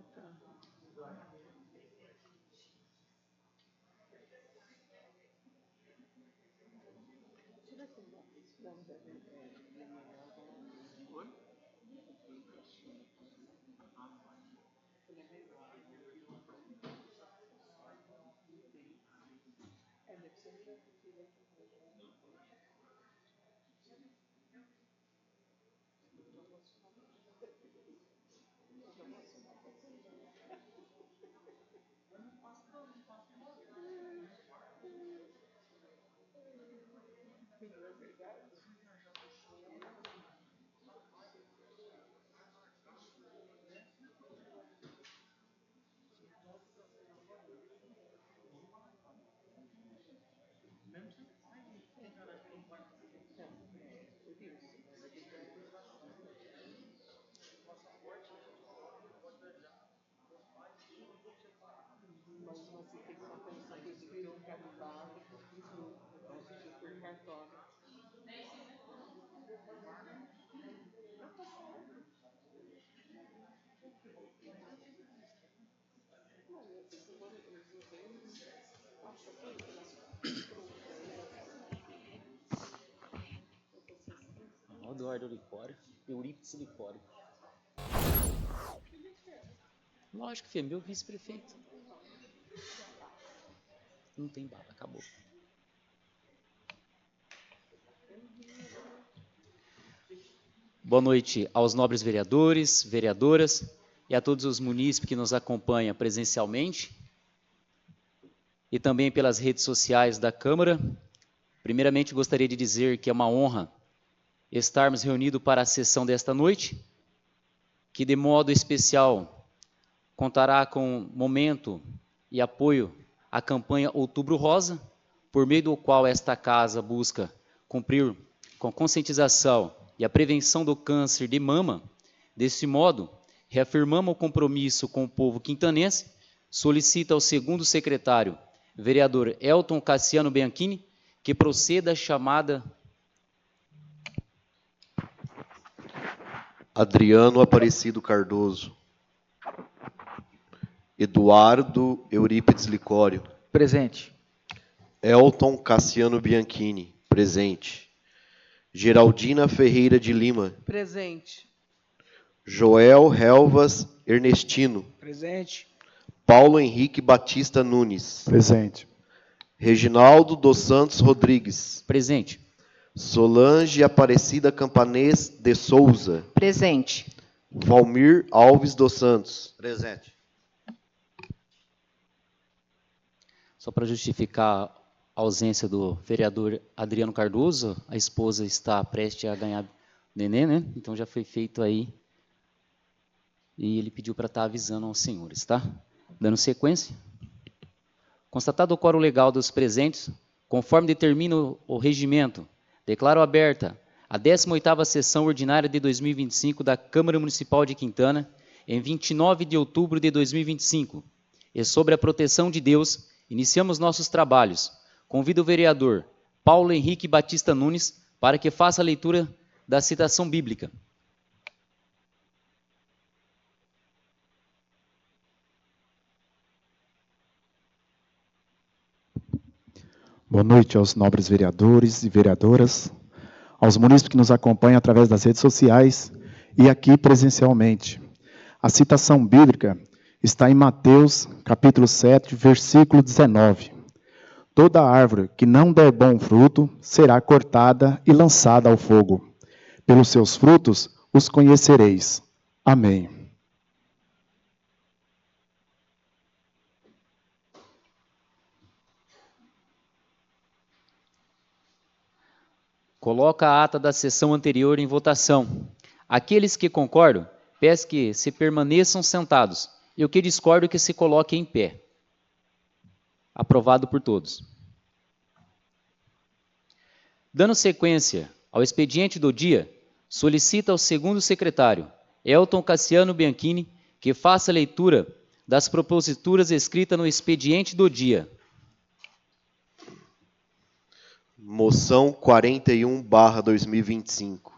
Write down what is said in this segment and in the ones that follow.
tá. Será que não deve melhor lá? Oi? É, deve ser melhor que eu mas você tem que estar pensando que virou carimbado por cartório. Eduardo Licório, Eurípides Licório. Lógico, filho, meu vice-prefeito. Não tem bala, acabou. Boa noite aos nobres vereadores, vereadoras e a todos os munícipes que nos acompanham presencialmente e também pelas redes sociais da Câmara. Primeiramente, gostaria de dizer que é uma honra estarmos reunidos para a sessão desta noite, que de modo especial contará com momento e apoio à campanha Outubro Rosa, por meio do qual esta casa busca cumprir com a conscientização e a prevenção do câncer de mama. Desse modo, reafirmamos o compromisso com o povo quintanense, solicita ao segundo secretário, vereador Elton Cassiano Bianchini, que proceda a chamada. Adriano Aparecido Cardoso. Eduardo Eurípides Licório. Presente. Elton Cassiano Bianchini. Presente. Geraldina Ferreira de Lima. Presente. Joel Helvas Ernestino. Presente. Paulo Henrique Batista Nunes. Presente. Reginaldo dos Santos Rodrigues. Presente. Solange Aparecida Campanês de Souza. Presente. Valmir Alves dos Santos. Presente. Só para justificar a ausência do vereador Adriano Cardoso, a esposa está prestes a ganhar neném, né? Então já foi feito aí. E ele pediu para estar avisando aos senhores, tá? Dando sequência. Constatado o quórum legal dos presentes, conforme determina o regimento, declaro aberta a 18ª sessão ordinária de 2025 da Câmara Municipal de Quintana, em 29 de outubro de 2025. E sobre a proteção de Deus, iniciamos nossos trabalhos. Convido o vereador Paulo Henrique Batista Nunes para que faça a leitura da citação bíblica. Boa noite aos nobres vereadores e vereadoras, aos munícipes que nos acompanham através das redes sociais e aqui presencialmente. A citação bíblica está em Mateus, capítulo 7, versículo 19. Toda árvore que não der bom fruto será cortada e lançada ao fogo. Pelos seus frutos os conhecereis. Amém. Coloca a ata da sessão anterior em votação. Aqueles que concordam, peço que se permaneçam sentados. E o que discordo, que se coloque em pé. Aprovado por todos. Dando sequência ao expediente do dia, solicita ao segundo secretário, Elton Cassiano Bianchini, que faça a leitura das proposituras escritas no expediente do dia. Moção 41/2025.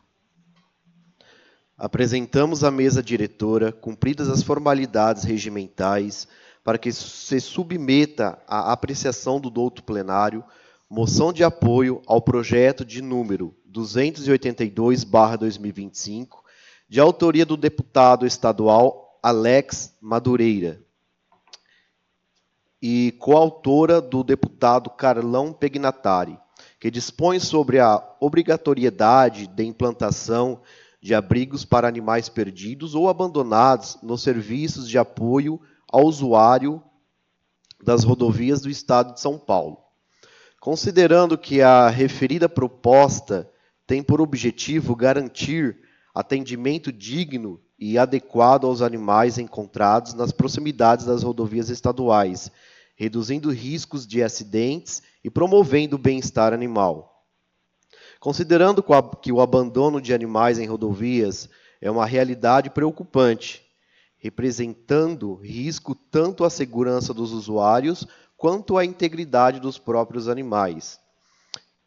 Apresentamos à mesa diretora, cumpridas as formalidades regimentais, para que se submeta à apreciação do douto plenário, moção de apoio ao projeto de número 282/2025, de autoria do deputado estadual Alex Madureira, e coautora do deputado Carlão Pegnatari, que dispõe sobre a obrigatoriedade de implantação de abrigos para animais perdidos ou abandonados nos serviços de apoio ao usuário das rodovias do Estado de São Paulo. Considerando que a referida proposta tem por objetivo garantir atendimento digno e adequado aos animais encontrados nas proximidades das rodovias estaduais, reduzindo riscos de acidentes e promovendo o bem-estar animal. Considerando que o abandono de animais em rodovias é uma realidade preocupante, representando risco tanto à segurança dos usuários quanto à integridade dos próprios animais.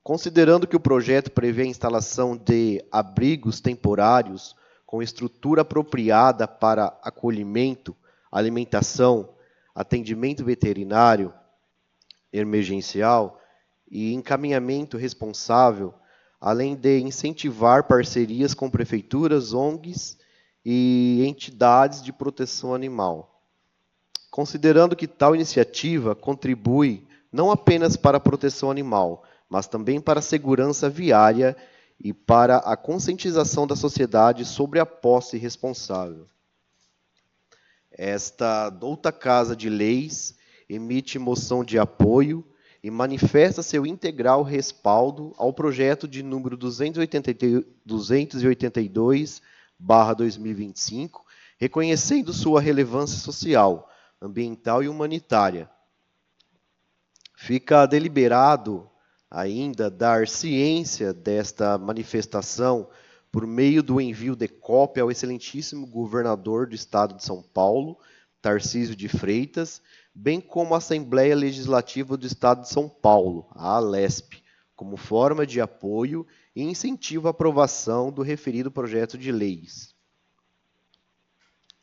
Considerando que o projeto prevê a instalação de abrigos temporários com estrutura apropriada para acolhimento, alimentação, atendimento veterinário emergencial e encaminhamento responsável, além de incentivar parcerias com prefeituras, ONGs e entidades de proteção animal. Considerando que tal iniciativa contribui não apenas para a proteção animal, mas também para a segurança viária e para a conscientização da sociedade sobre a posse responsável. Esta douta Casa de Leis emite moção de apoio e manifesta seu integral respaldo ao projeto de número 282/2025, reconhecendo sua relevância social, ambiental e humanitária. Fica deliberado ainda dar ciência desta manifestação por meio do envio de cópia ao excelentíssimo governador do Estado de São Paulo, Tarcísio de Freitas, bem como à Assembleia Legislativa do Estado de São Paulo, a ALESP, como forma de apoio e incentivo à aprovação do referido projeto de leis.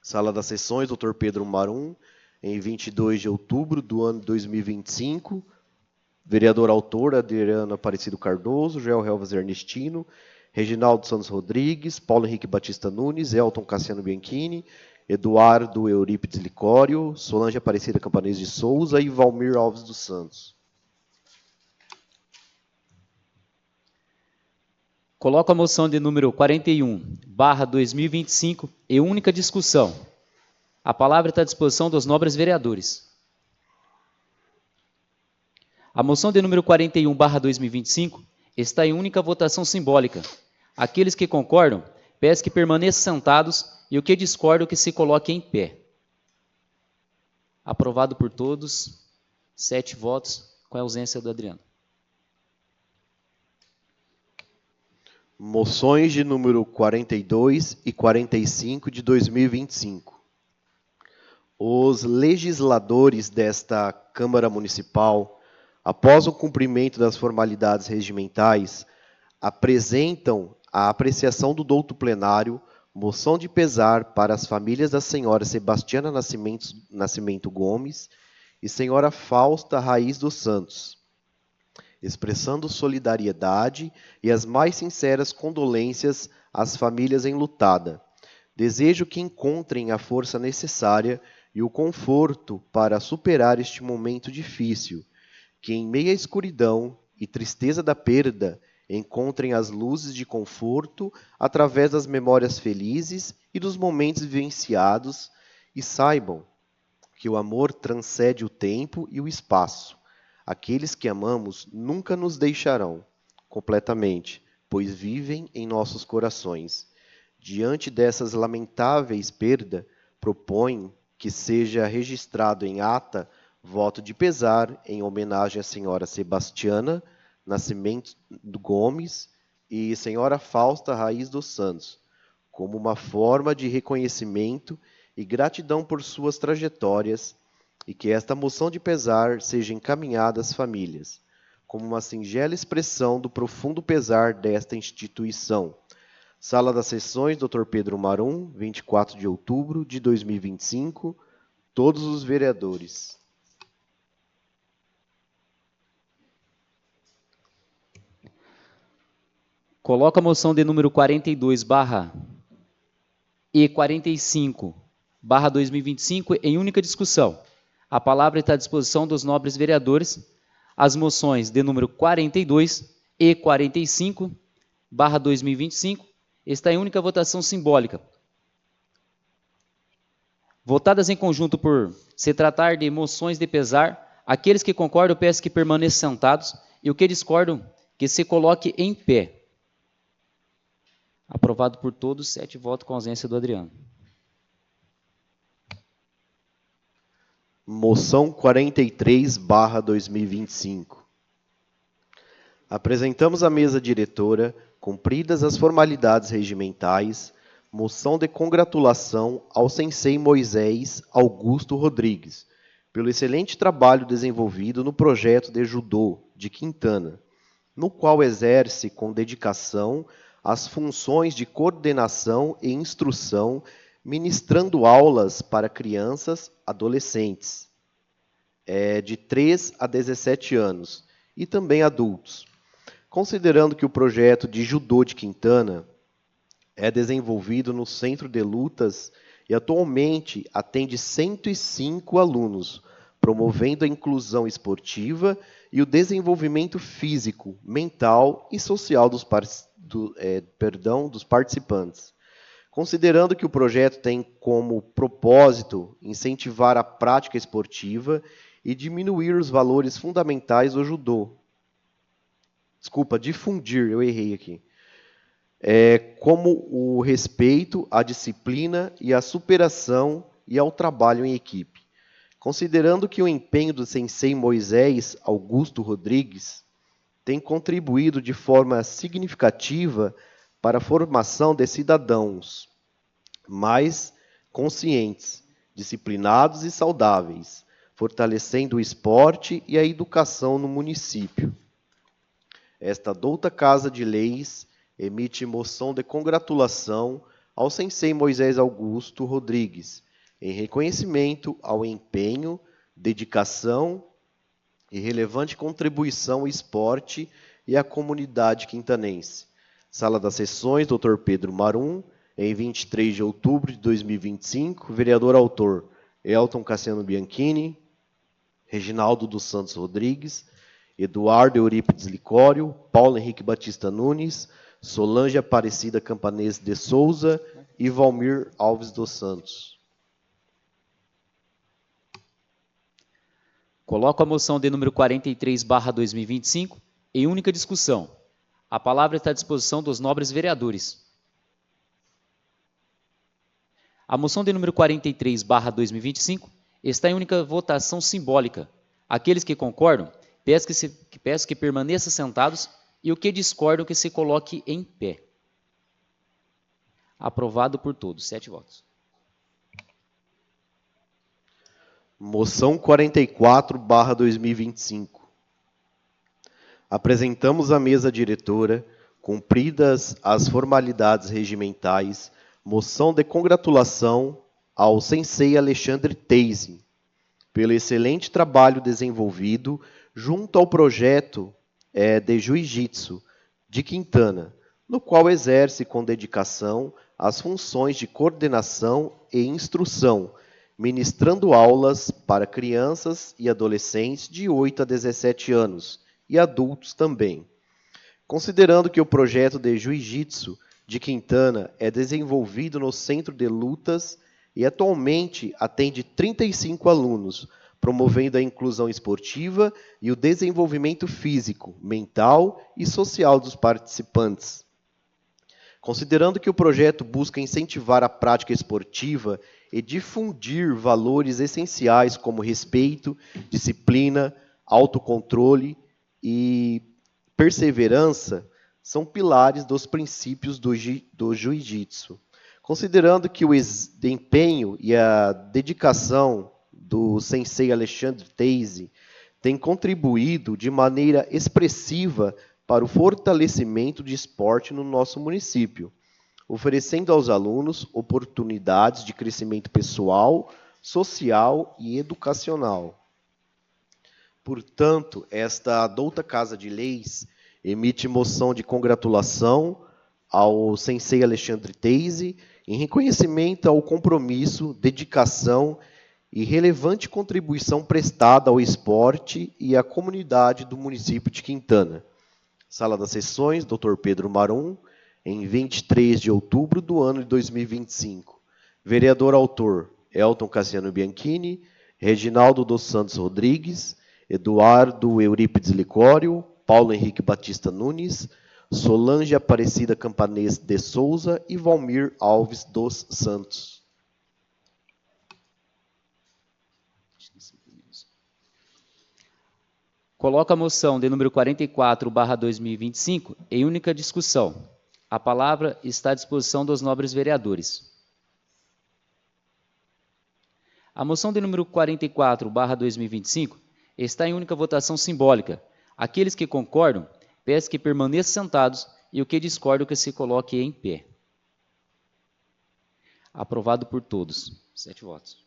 Sala das Sessões, Dr. Pedro Marum, em 22 de outubro do ano 2025, vereador autor, Adriano Aparecido Cardoso, Joel Helvas Ernestino, Reginaldo Santos Rodrigues, Paulo Henrique Batista Nunes, Elton Cassiano Bianchini, Eduardo Eurípides Licório, Solange Aparecida Campanês de Souza e Valmir Alves dos Santos. Coloco a moção de número 41/2025 em única discussão. A palavra está à disposição dos nobres vereadores. A moção de número 41/2025 está em única votação simbólica. Aqueles que concordam, peço que permaneçam sentados e o que discordam que se coloque em pé. Aprovado por todos, 7 votos, com a ausência do Adriano. Moções de número 42 e 45 de 2025. Os legisladores desta Câmara Municipal, após o cumprimento das formalidades regimentais, apresentam a apreciação do douto plenário moção de pesar para as famílias da senhora Sebastiana Nascimento Gomes e senhora Fausta Raiz dos Santos, expressando solidariedade e as mais sinceras condolências às famílias enlutada. Desejo que encontrem a força necessária e o conforto para superar este momento difícil, que em meia escuridão e tristeza da perda, encontrem as luzes de conforto através das memórias felizes e dos momentos vivenciados e saibam que o amor transcende o tempo e o espaço. Aqueles que amamos nunca nos deixarão completamente, pois vivem em nossos corações. Diante dessas lamentáveis perdas, proponho que seja registrado em ata voto de pesar em homenagem à senhora Sebastiana Nascimento Gomes e senhora Fausta Raiz dos Santos, como uma forma de reconhecimento e gratidão por suas trajetórias, e que esta moção de pesar seja encaminhada às famílias, como uma singela expressão do profundo pesar desta instituição, Sala das Sessões, Dr. Pedro Marum, 24 de outubro de 2025. Todos os vereadores. Coloco a moção de número 42/E45/2025 em única discussão. A palavra está à disposição dos nobres vereadores. As moções de número 42 e 45/2025 está em única votação simbólica. Votadas em conjunto por se tratar de moções de pesar, aqueles que concordam peço que permaneçam sentados e o que discordam que se coloque em pé. Aprovado por todos, 7 votos com ausência do Adriano. Moção 43/2025. Apresentamos à mesa diretora, cumpridas as formalidades regimentais, moção de congratulação ao sensei Moisés Augusto Rodrigues, pelo excelente trabalho desenvolvido no projeto de judô de Quintana, no qual exerce com dedicação as funções de coordenação e instrução, ministrando aulas para crianças, adolescentes, de 3 a 17 anos, e também adultos. Considerando que o projeto de judô de Quintana é desenvolvido no Centro de Lutas e atualmente atende 105 alunos, promovendo a inclusão esportiva e o desenvolvimento físico, mental e social dos participantes. Considerando que o projeto tem como propósito incentivar a prática esportiva e diminuir os valores fundamentais do judô. Desculpa, difundir, eu errei aqui. Como o respeito à disciplina e à superação e ao trabalho em equipe. Considerando que o empenho do sensei Moisés Augusto Rodrigues tem contribuído de forma significativa para a formação de cidadãos mais conscientes, disciplinados e saudáveis, fortalecendo o esporte e a educação no município. Esta douta Casa de Leis emite moção de congratulação ao sensei Moisés Augusto Rodrigues, em reconhecimento ao empenho, dedicação e relevante contribuição ao esporte e à comunidade quintanense. Sala das Sessões, Dr. Pedro Marum, em 23 de outubro de 2025. Vereador autor, Elton Cassiano Bianchini, Reginaldo dos Santos Rodrigues, Eduardo Eurípides Licório, Paulo Henrique Batista Nunes, Solange Aparecida Campanese de Souza e Valmir Alves dos Santos. Coloco a moção de número 43/2025 em única discussão. A palavra está à disposição dos nobres vereadores. A moção de número 43/2025 está em única votação simbólica. Aqueles que concordam, peço que permaneçam sentados e o que discordam que se coloque em pé. Aprovado por todos, 7 votos. Moção 44/2025. Apresentamos à mesa diretora, cumpridas as formalidades regimentais, moção de congratulação ao sensei Alexandre Teise, pelo excelente trabalho desenvolvido junto ao projeto de Jiu-Jitsu de Quintana, no qual exerce com dedicação as funções de coordenação e instrução, ministrando aulas para crianças e adolescentes de 8 a 17 anos e adultos também. Considerando que o projeto de Jiu-Jitsu de Quintana é desenvolvido no Centro de Lutas e atualmente atende 35 alunos, promovendo a inclusão esportiva e o desenvolvimento físico, mental e social dos participantes. Considerando que o projeto busca incentivar a prática esportiva e difundir valores essenciais como respeito, disciplina, autocontrole e perseverança, são pilares dos princípios do Jiu-Jitsu. Considerando que o empenho e a dedicação do sensei Alexandre Teise têm contribuído de maneira expressiva para o fortalecimento de esporte no nosso município. oferecendo aos alunos oportunidades de crescimento pessoal, social e educacional. Portanto, esta douta Casa de Leis emite moção de congratulação ao Sensei Alexandre Teise em reconhecimento ao compromisso, dedicação e relevante contribuição prestada ao esporte e à comunidade do município de Quintana. Sala das Sessões, Dr. Pedro Marum, em 23 de outubro do ano de 2025. Vereador autor, Elton Cassiano Bianchini, Reginaldo dos Santos Rodrigues, Eduardo Eurípides Licório, Paulo Henrique Batista Nunes, Solange Aparecida Campanês de Souza e Valmir Alves dos Santos. Coloco a moção de número 44/2025 em única discussão. A palavra está à disposição dos nobres vereadores. A moção de número 44/2025 está em única votação simbólica. Aqueles que concordam, peço que permaneçam sentados e o que discordam que se coloque em pé. Aprovado por todos. 7 votos.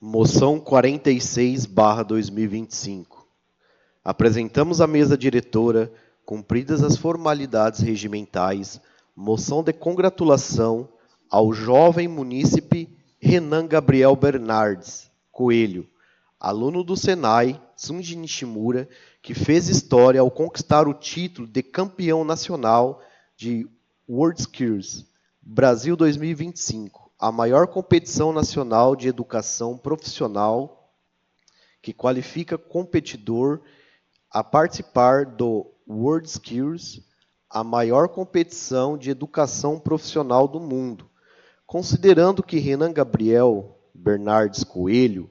Moção 46/2025. Apresentamos à mesa diretora, cumpridas as formalidades regimentais, moção de congratulação ao jovem munícipe Renan Gabriel Bernardes Coelho, aluno do Senai Sunji Nishimura, que fez história ao conquistar o título de campeão nacional de WorldSkills Brasil 2025, a maior competição nacional de educação profissional que qualifica competidor a participar do WorldSkills, a maior competição de educação profissional do mundo. Considerando que Renan Gabriel Bernardes Coelho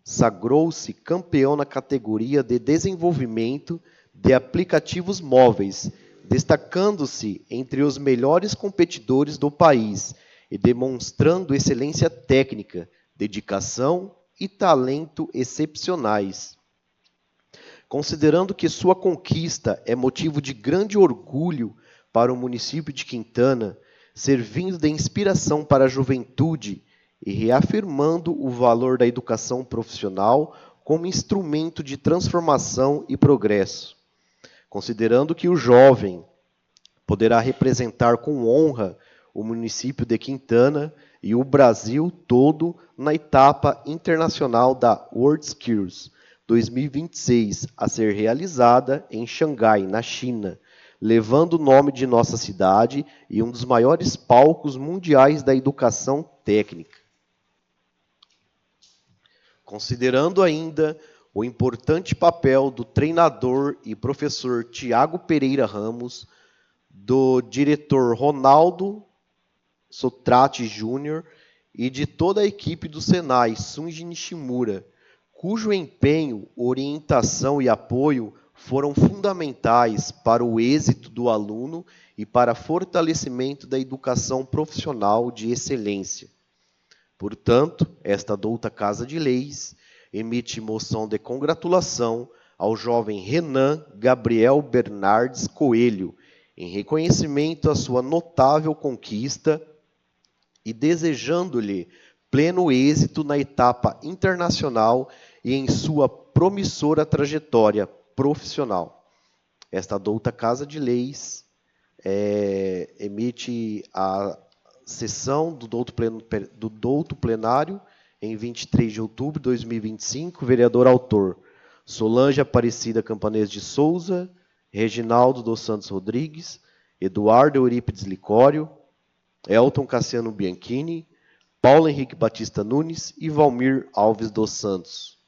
sagrou-se campeão na categoria de desenvolvimento de aplicativos móveis, destacando-se entre os melhores competidores do país e demonstrando excelência técnica, dedicação e talento excepcionais. Considerando que sua conquista é motivo de grande orgulho para o município de Quintana, servindo de inspiração para a juventude e reafirmando o valor da educação profissional como instrumento de transformação e progresso. Considerando que o jovem poderá representar com honra o município de Quintana e o Brasil todo na etapa internacional da WorldSkills 2026, a ser realizada em Xangai, na China, levando o nome de nossa cidade e um dos maiores palcos mundiais da educação técnica. Considerando ainda o importante papel do treinador e professor Tiago Pereira Ramos, do diretor Ronaldo Sotrate Júnior e de toda a equipe do Senai Sunji Nishimura, cujo empenho, orientação e apoio foram fundamentais para o êxito do aluno e para fortalecimento da educação profissional de excelência. Portanto, esta douta Casa de Leis emite moção de congratulação ao jovem Renan Gabriel Bernardes Coelho, em reconhecimento à sua notável conquista e desejando-lhe pleno êxito na etapa internacional e em sua promissora trajetória profissional. Esta douta Casa de Leis emite a sessão do douto plenário em 23 de outubro de 2025, vereador autor Solange Aparecida Campanês de Souza, Reginaldo dos Santos Rodrigues, Eduardo Eurípides Licório, Elton Cassiano Bianchini, Paulo Henrique Batista Nunes e Valmir Alves dos Santos.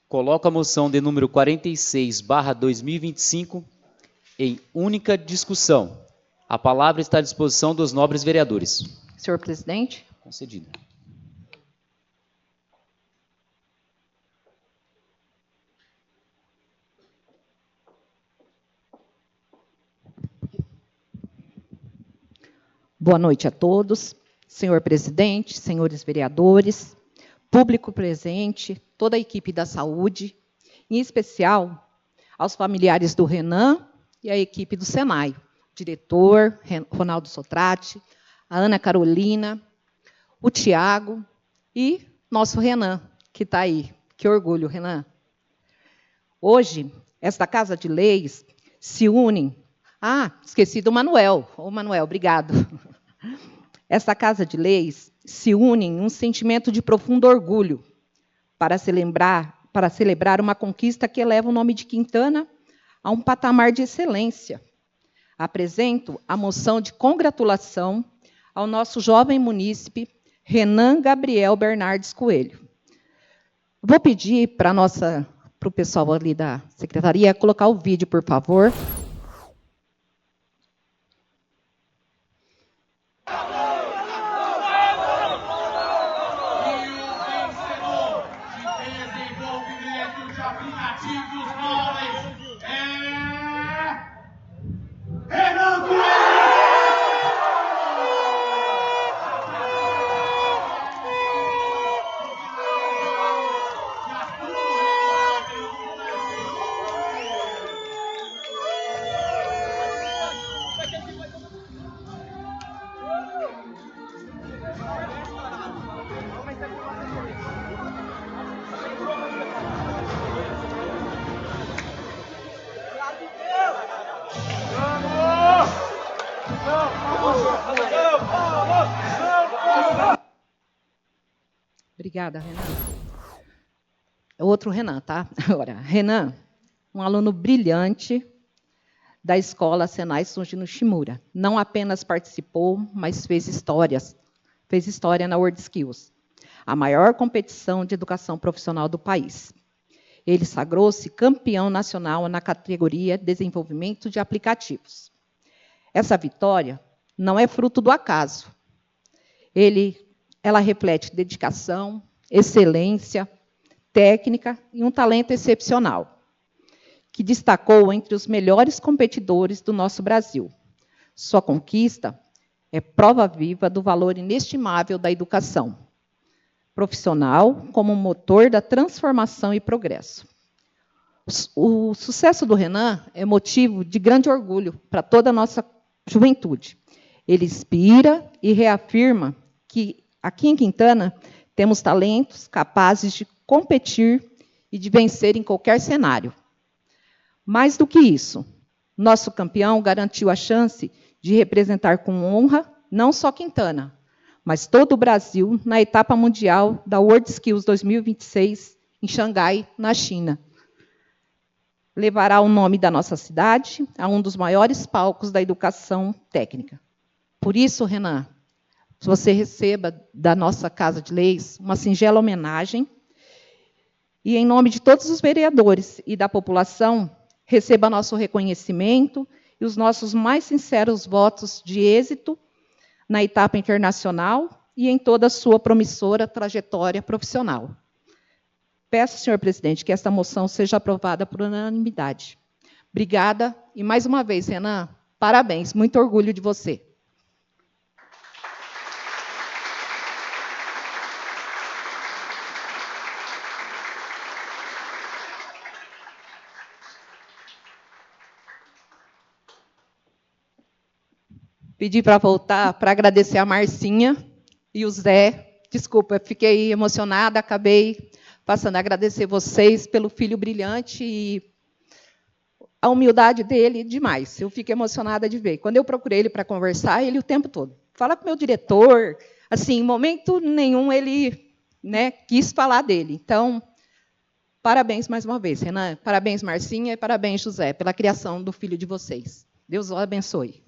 Coloco a moção de número 46/2025 em única discussão. A palavra está à disposição dos nobres vereadores. Senhor presidente. Concedido. Boa noite a todos. Senhor presidente, senhores vereadores, público presente, toda a equipe da saúde em especial aos familiares do Renan e à equipe do Senai, o diretor Ronaldo Sotrate, a Ana Carolina, o Tiago e nosso Renan, que está aí. Que orgulho, Renan. Hoje, esta Casa de Leis se une... esqueci do Manuel. Ô, Manuel, obrigado. Esta Casa de Leis se une em um sentimento de profundo orgulho para celebrar uma conquista que eleva o nome de Quintana a um patamar de excelência. Apresento a moção de congratulação ao nosso jovem munícipe, Renan Gabriel Bernardes Coelho. Vou pedir para o pessoal ali da secretaria colocar o vídeo, por favor. Obrigada, Renan. Outro Renan, tá? Agora, Renan, um aluno brilhante da escola Senai Sugino Shimura. Não apenas participou, mas fez história na WorldSkills, a maior competição de educação profissional do país. Ele sagrou-se campeão nacional na categoria Desenvolvimento de Aplicativos. Essa vitória não é fruto do acaso. Ela reflete dedicação, excelência, técnica e um talento excepcional, que destacou entre os melhores competidores do nosso Brasil. Sua conquista é prova viva do valor inestimável da educação profissional como motor da transformação e progresso. O sucesso do Renan é motivo de grande orgulho para toda a nossa juventude. Ele inspira e reafirma que aqui em Quintana temos talentos capazes de competir e de vencer em qualquer cenário. Mais do que isso, nosso campeão garantiu a chance de representar com honra não só Quintana, mas todo o Brasil na etapa mundial da WorldSkills 2026 em Xangai, na China. Levará o nome da nossa cidade a um dos maiores palcos da educação técnica. Por isso, Renan, você receba da nossa Casa de Leis uma singela homenagem e, em nome de todos os vereadores e da população, receba nosso reconhecimento e os nossos mais sinceros votos de êxito na etapa internacional e em toda a sua promissora trajetória profissional. Peço, senhor presidente, que esta moção seja aprovada por unanimidade. Obrigada e, mais uma vez, Renan, parabéns, muito orgulho de você. Pedi para voltar para agradecer a Marcinha e o Zé. Desculpa, fiquei emocionada, acabei passando a agradecer vocês pelo filho brilhante e a humildade dele demais. Eu fico emocionada de ver. Quando eu procurei ele para conversar, ele o tempo todo. Fala com o meu diretor. Assim, em momento nenhum ele, quis falar dele. Então, parabéns mais uma vez, Renan. Parabéns, Marcinha, e parabéns, José, pela criação do filho de vocês. Deus o abençoe.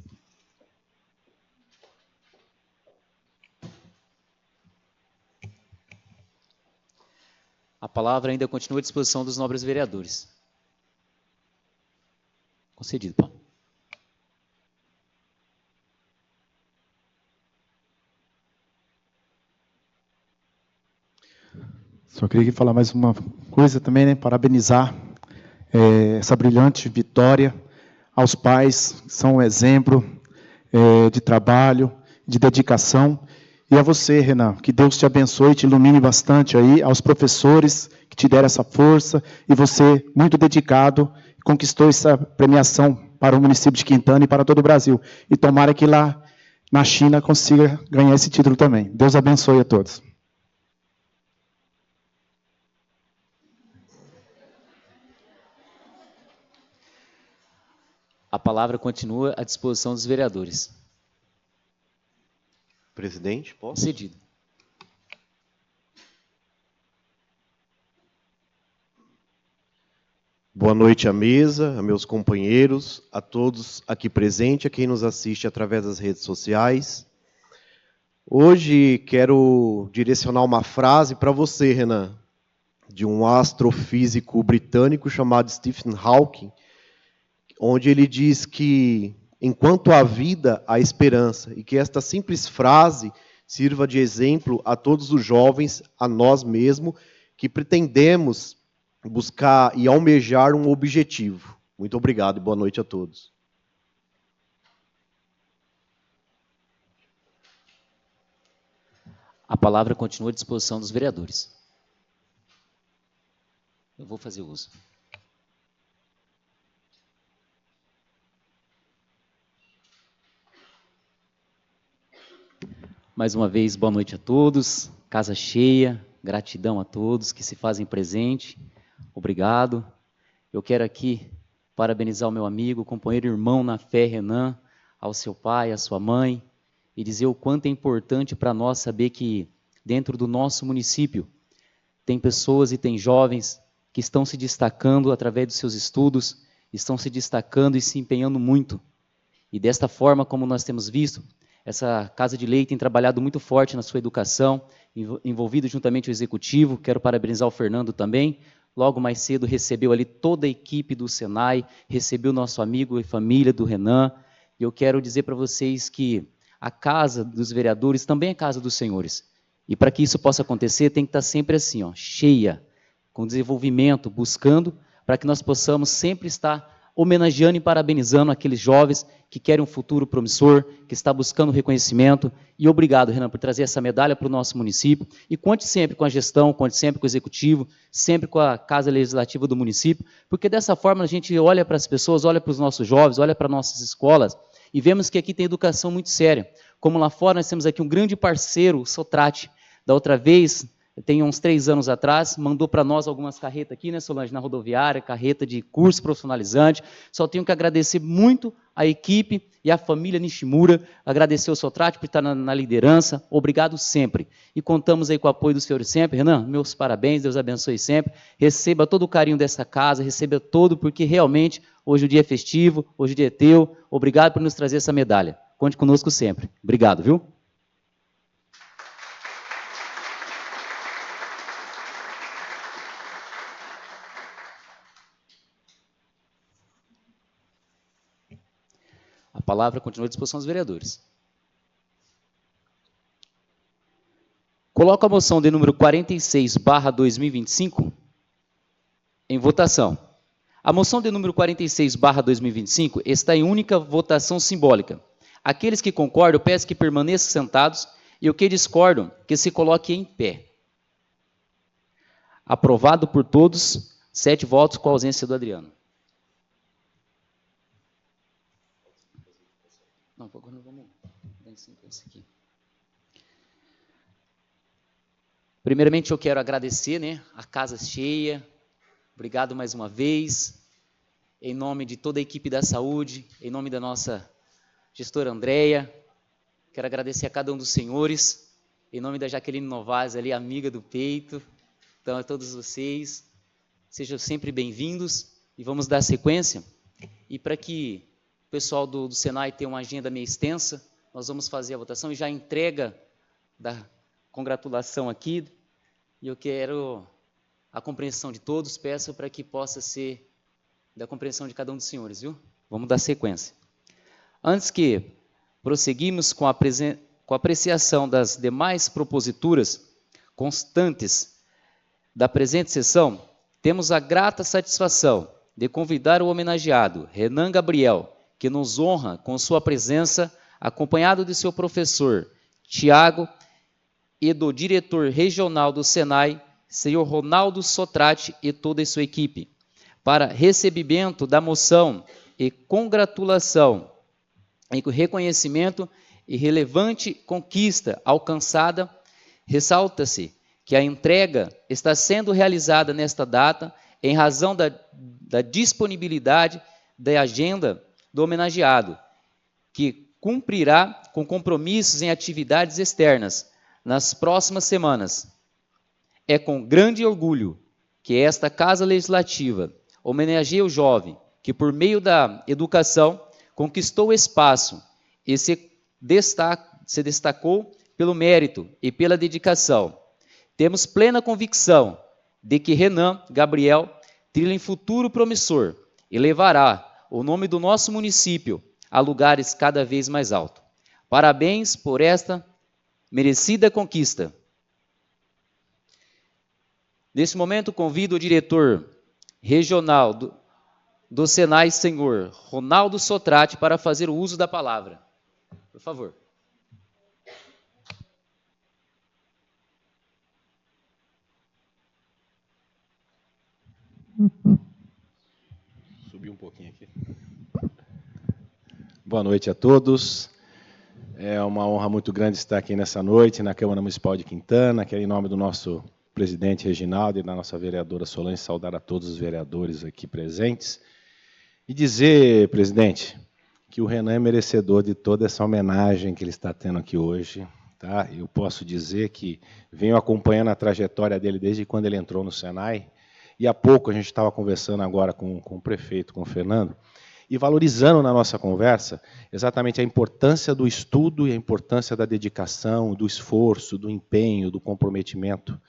A palavra ainda continua à disposição dos nobres vereadores. Concedido, Paulo. Só queria falar mais uma coisa também, parabenizar essa brilhante vitória aos pais, que são um exemplo de trabalho, de dedicação. E a você, Renan, que Deus te abençoe e te ilumine bastante aí, aos professores que te deram essa força, e você, muito dedicado, conquistou essa premiação para o município de Quintana e para todo o Brasil. E tomara que lá na China consiga ganhar esse título também. Deus abençoe a todos. A palavra continua à disposição dos vereadores. Presidente, posso? Cedido. Boa noite à mesa, a meus companheiros, a todos aqui presentes, a quem nos assiste através das redes sociais. Hoje quero direcionar uma frase para você, Renan, de um astrofísico britânico chamado Stephen Hawking, onde ele diz que, enquanto há vida, há esperança, e que esta simples frase sirva de exemplo a todos os jovens, a nós mesmos, que pretendemos buscar e almejar um objetivo. Muito obrigado e boa noite a todos. A palavra continua à disposição dos vereadores. Eu vou fazer uso. Mais uma vez, boa noite a todos. Casa cheia, gratidão a todos que se fazem presente. Obrigado. Eu quero aqui parabenizar o meu amigo, companheiro, irmão na fé, Renan, ao seu pai, à sua mãe, e dizer o quanto é importante para nós saber que dentro do nosso município tem pessoas e tem jovens que estão se destacando através dos seus estudos, estão se destacando e se empenhando muito. E desta forma, como nós temos visto, essa Casa de Lei tem trabalhado muito forte na sua educação, envolvido juntamente o Executivo. Quero parabenizar o Fernando também. Logo mais cedo recebeu ali toda a equipe do Senai, recebeu nosso amigo e família do Renan. E eu quero dizer para vocês que a Casa dos Vereadores também é Casa dos Senhores. E para que isso possa acontecer, tem que estar sempre assim, ó, cheia, com desenvolvimento, buscando, para que nós possamos sempre estar homenageando e parabenizando aqueles jovens que querem um futuro promissor, que está buscando reconhecimento. E obrigado, Renan, por trazer essa medalha para o nosso município. E conte sempre com a gestão, conte sempre com o Executivo, sempre com a Casa Legislativa do município, porque dessa forma a gente olha para as pessoas, olha para os nossos jovens, olha para nossas escolas, e vemos que aqui tem educação muito séria. Como lá fora nós temos aqui um grande parceiro, o Sotrate. Da outra vez, tem uns 3 anos atrás, mandou para nós algumas carretas aqui, né, Solange, na rodoviária, carreta de curso profissionalizante. Só tenho que agradecer muito a equipe e a família Nishimura, agradecer o Sotrate por estar na liderança, obrigado sempre. E contamos aí com o apoio dos senhores sempre. Renan, meus parabéns, Deus abençoe sempre. Receba todo o carinho dessa casa, receba todo, porque realmente hoje o dia é festivo, hoje o dia é teu. Obrigado por nos trazer essa medalha. Conte conosco sempre. Obrigado, viu? A palavra continua à disposição dos vereadores. Coloco a moção de número 46/2025 em votação. A moção de número 46/2025 está em única votação simbólica. Aqueles que concordam, peço que permaneçam sentados e os que discordam, que se coloquem em pé. Aprovado por todos, 7 votos com a ausência do Adriano. Não, agora vamos dar em sequência aqui. Primeiramente, eu quero agradecer, né, a casa cheia. Obrigado mais uma vez. Em nome de toda a equipe da saúde, em nome da nossa gestora Andréia, quero agradecer a cada um dos senhores, em nome da Jaqueline Novaes, ali, amiga do peito. Então, a todos vocês, sejam sempre bem-vindos e vamos dar sequência. E para que o pessoal do Senai tem uma agenda meio extensa, nós vamos fazer a votação e já entrega da congratulação aqui. E eu quero a compreensão de todos, peço para que possa ser da compreensão de cada um dos senhores, viu? Vamos dar sequência. Antes que prosseguimos com a apreciação das demais proposituras constantes da presente sessão, temos a grata satisfação de convidar o homenageado Renan Gabriel, que nos honra com sua presença, acompanhado de seu professor Tiago e do diretor regional do Senai, senhor Ronaldo Sotrate e toda a sua equipe, para recebimento da moção e congratulação em reconhecimento e relevante conquista alcançada, ressalta-se que a entrega está sendo realizada nesta data em razão da disponibilidade da agenda do homenageado, que cumprirá com compromissos em atividades externas nas próximas semanas. É com grande orgulho que esta Casa Legislativa homenageia o jovem que, por meio da educação, conquistou espaço e se destacou pelo mérito e pela dedicação. Temos plena convicção de que Renan Gabriel trilha em futuro promissor e levará o nome do nosso município a lugares cada vez mais altos. Parabéns por esta merecida conquista. Nesse momento, convido o diretor regional do Senai, senhor Ronaldo Sotrate, para fazer o uso da palavra. Por favor. Subir um pouquinho aqui. Boa noite a todos. É uma honra muito grande estar aqui nessa noite na Câmara Municipal de Quintana. Quero, em nome do nosso presidente Reginaldo e da nossa vereadora Solange, saudar a todos os vereadores aqui presentes e dizer, presidente, que o Renan é merecedor de toda essa homenagem que ele está tendo aqui hoje. Tá? Eu posso dizer que venho acompanhando a trajetória dele desde quando ele entrou no Senai, e há pouco a gente estava conversando agora com o prefeito, com o Fernando, e valorizando na nossa conversa exatamente a importância do estudo e a importância da dedicação, do esforço, do empenho, do comprometimento.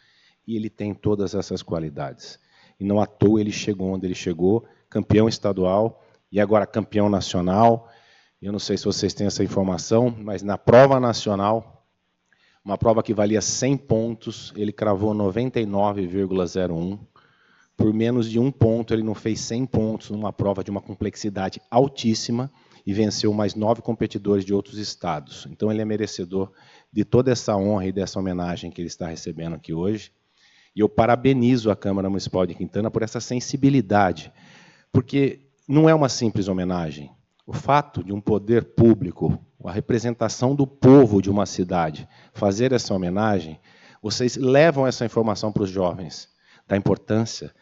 E ele tem todas essas qualidades. E não à toa ele chegou onde ele chegou, campeão estadual e agora campeão nacional. Eu não sei se vocês têm essa informação, mas na prova nacional, uma prova que valia 100 pontos, ele cravou 99,01. Por menos de 1 ponto, ele não fez 100 pontos numa prova de uma complexidade altíssima e venceu mais 9 competidores de outros estados. Então, ele é merecedor de toda essa honra e dessa homenagem que ele está recebendo aqui hoje. E eu parabenizo a Câmara Municipal de Quintana por essa sensibilidade, porque não é uma simples homenagem. O fato de um poder público, a representação do povo de uma cidade, fazer essa homenagem, vocês levam essa informação para os jovens, da importância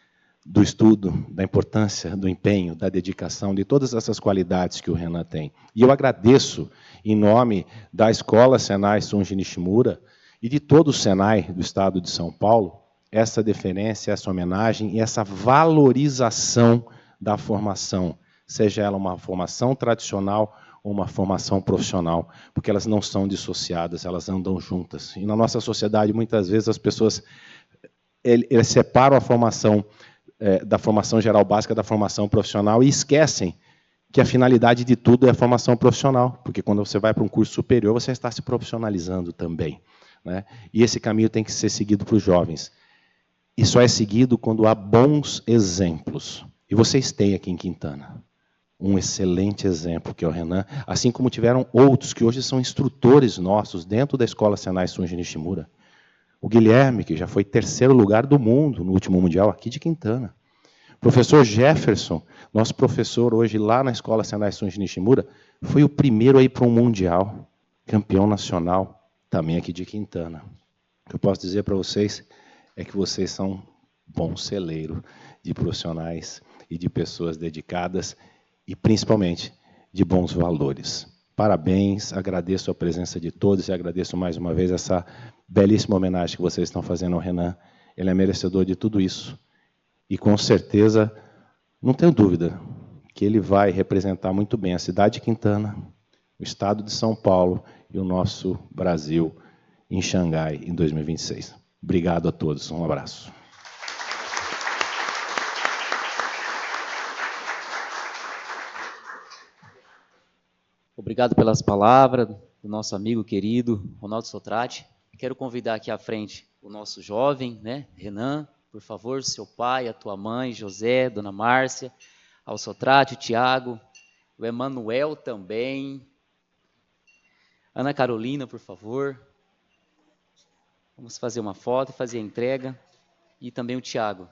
do estudo, da importância do empenho, da dedicação, de todas essas qualidades que o Renan tem. E eu agradeço, em nome da Escola Senai Sunji Nishimura e de todo o Senai do Estado de São Paulo, essa deferência, essa homenagem e essa valorização da formação, seja ela uma formação tradicional ou uma formação profissional, porque elas não são dissociadas, elas andam juntas. E na nossa sociedade, muitas vezes, as pessoas eles separam a formação da formação geral básica da formação profissional e esquecem que a finalidade de tudo é a formação profissional, porque quando você vai para um curso superior, você está se profissionalizando também, né? E esse caminho tem que ser seguido para os jovens. E só é seguido quando há bons exemplos. E vocês têm aqui em Quintana um excelente exemplo, que é o Renan, assim como tiveram outros que hoje são instrutores nossos dentro da Escola Senai Sunji Nishimura. O Guilherme, que já foi 3º lugar do mundo no último Mundial aqui de Quintana. O professor Jefferson, nosso professor hoje lá na Escola Senai Sunji Nishimura, foi o primeiro a ir para um Mundial, campeão nacional, também aqui de Quintana. O que eu posso dizer para vocês é que vocês são bom celeiro de profissionais e de pessoas dedicadas e, principalmente, de bons valores. Parabéns, agradeço a presença de todos e agradeço mais uma vez essa belíssima homenagem que vocês estão fazendo ao Renan. Ele é merecedor de tudo isso. E, com certeza, não tenho dúvida que ele vai representar muito bem a cidade de Quintana, o estado de São Paulo e o nosso Brasil em Xangai em 2026. Obrigado a todos. Um abraço. Obrigado pelas palavras do nosso amigo querido Ronaldo Sotrate. Quero convidar aqui à frente o nosso jovem, né, Renan, por favor, seu pai, a tua mãe, José, Dona Márcia, ao Sotrate, o Tiago, o Emanuel também, Ana Carolina, por favor. Vamos fazer uma foto e fazer a entrega. e também o Tiago.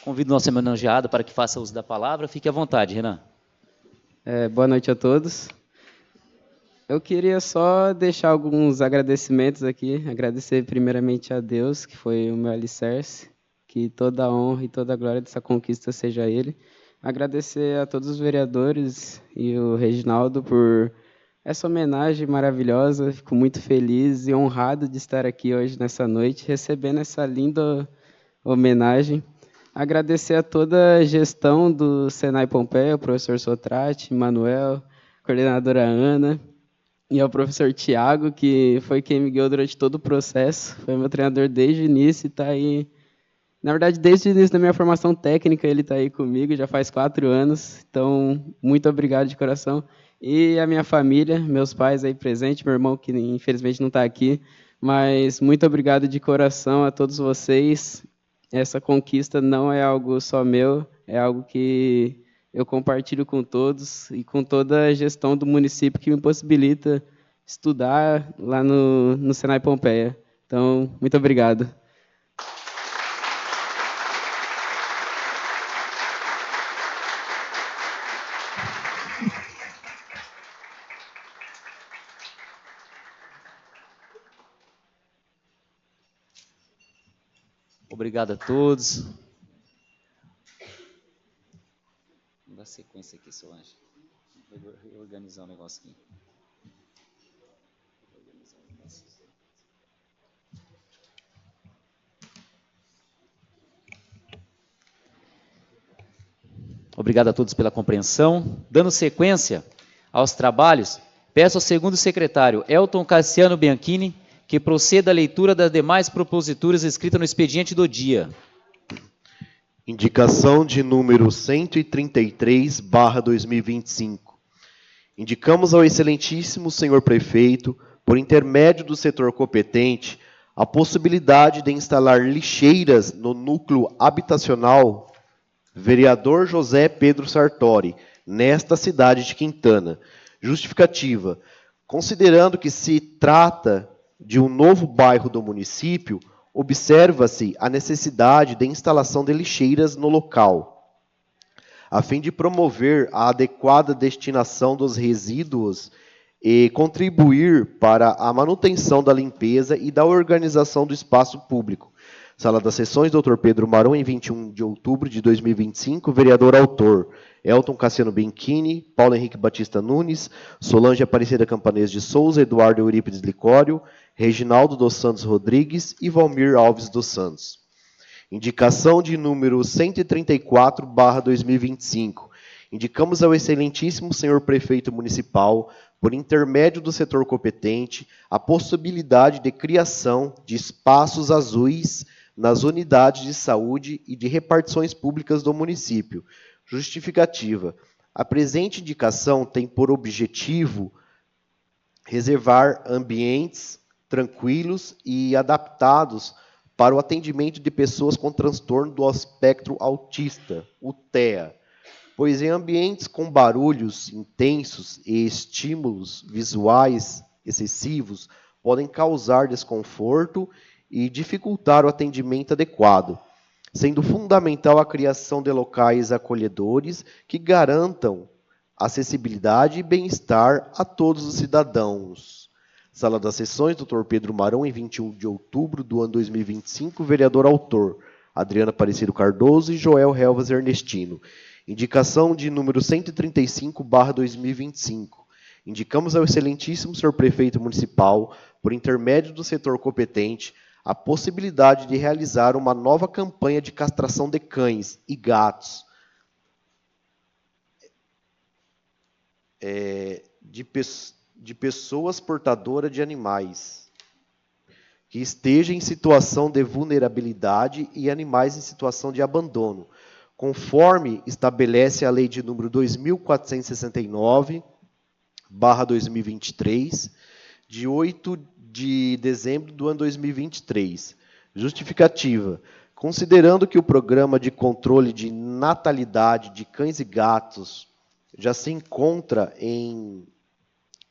Convido o nosso homenageado para que faça uso da palavra. Fique à vontade, Renan. Boa noite a todos. Eu queria só deixar alguns agradecimentos aqui. Agradecer primeiramente a Deus, que foi o meu alicerce, que toda a honra e toda a glória dessa conquista seja a Ele. Agradecer a todos os vereadores e o Reginaldo por essa homenagem maravilhosa. Fico muito feliz e honrado de estar aqui hoje nessa noite, recebendo essa linda homenagem. Agradecer a toda a gestão do Senai Pompeia, o professor Sotrate, Manuel, coordenadora Ana, e ao professor Tiago, que foi quem me guiou durante todo o processo. Foi meu treinador desde o início e está aí. Na verdade, desde o início da minha formação técnica, ele está aí comigo, já faz 4 anos. Então, muito obrigado de coração. E a minha família, meus pais aí presentes, meu irmão que infelizmente não está aqui, mas muito obrigado de coração a todos vocês. Essa conquista não é algo só meu, é algo que eu compartilho com todos e com toda a gestão do município que me possibilita estudar lá no Senai Pompeia. Então, muito obrigado. Obrigado a todos. Vamos dar sequência aqui, Solange. Vou reorganizar o negócio aqui. Obrigado a todos pela compreensão. Dando sequência aos trabalhos, peço ao segundo secretário, Elton Cassiano Bianchini, que proceda à leitura das demais proposituras escritas no expediente do dia. Indicação de número 133/2025. Indicamos ao excelentíssimo senhor prefeito, por intermédio do setor competente, a possibilidade de instalar lixeiras no núcleo habitacional vereador José Pedro Sartori, nesta cidade de Quintana. Justificativa: considerando que se trata de um novo bairro do município, observa-se a necessidade de instalação de lixeiras no local, a fim de promover a adequada destinação dos resíduos e contribuir para a manutenção da limpeza e da organização do espaço público. Sala das Sessões, Dr. Pedro Marum, em 21 de outubro de 2025. Vereador autor, Elton Cassiano Benchini, Paulo Henrique Batista Nunes, Solange Aparecida Campanês de Souza, Eduardo Eurípides Licório, Reginaldo dos Santos Rodrigues e Valmir Alves dos Santos. Indicação de número 134/2025. Indicamos ao excelentíssimo senhor prefeito municipal, por intermédio do setor competente, a possibilidade de criação de espaços azuis nas unidades de saúde e de repartições públicas do município. Justificativa. A presente indicação tem por objetivo reservar ambientes tranquilos e adaptados para o atendimento de pessoas com transtorno do espectro autista, o TEA, pois em ambientes com barulhos intensos e estímulos visuais excessivos podem causar desconforto e dificultar o atendimento adequado, sendo fundamental a criação de locais acolhedores que garantam acessibilidade e bem-estar a todos os cidadãos. Sala das Sessões, Dr. Pedro Marum, em 21 de outubro do ano 2025, vereador autor, Adriana Aparecido Cardoso e Joel Helvas Ernestino. Indicação de número 135/2025. Indicamos ao excelentíssimo senhor prefeito municipal, por intermédio do setor competente, a possibilidade de realizar uma nova campanha de castração de cães e gatos, de pessoas portadoras de animais, que estejam em situação de vulnerabilidade e animais em situação de abandono, conforme estabelece a Lei de número 2.469/2023, de 8 de dezembro do ano 2023. Justificativa. Considerando que o programa de controle de natalidade de cães e gatos já se encontra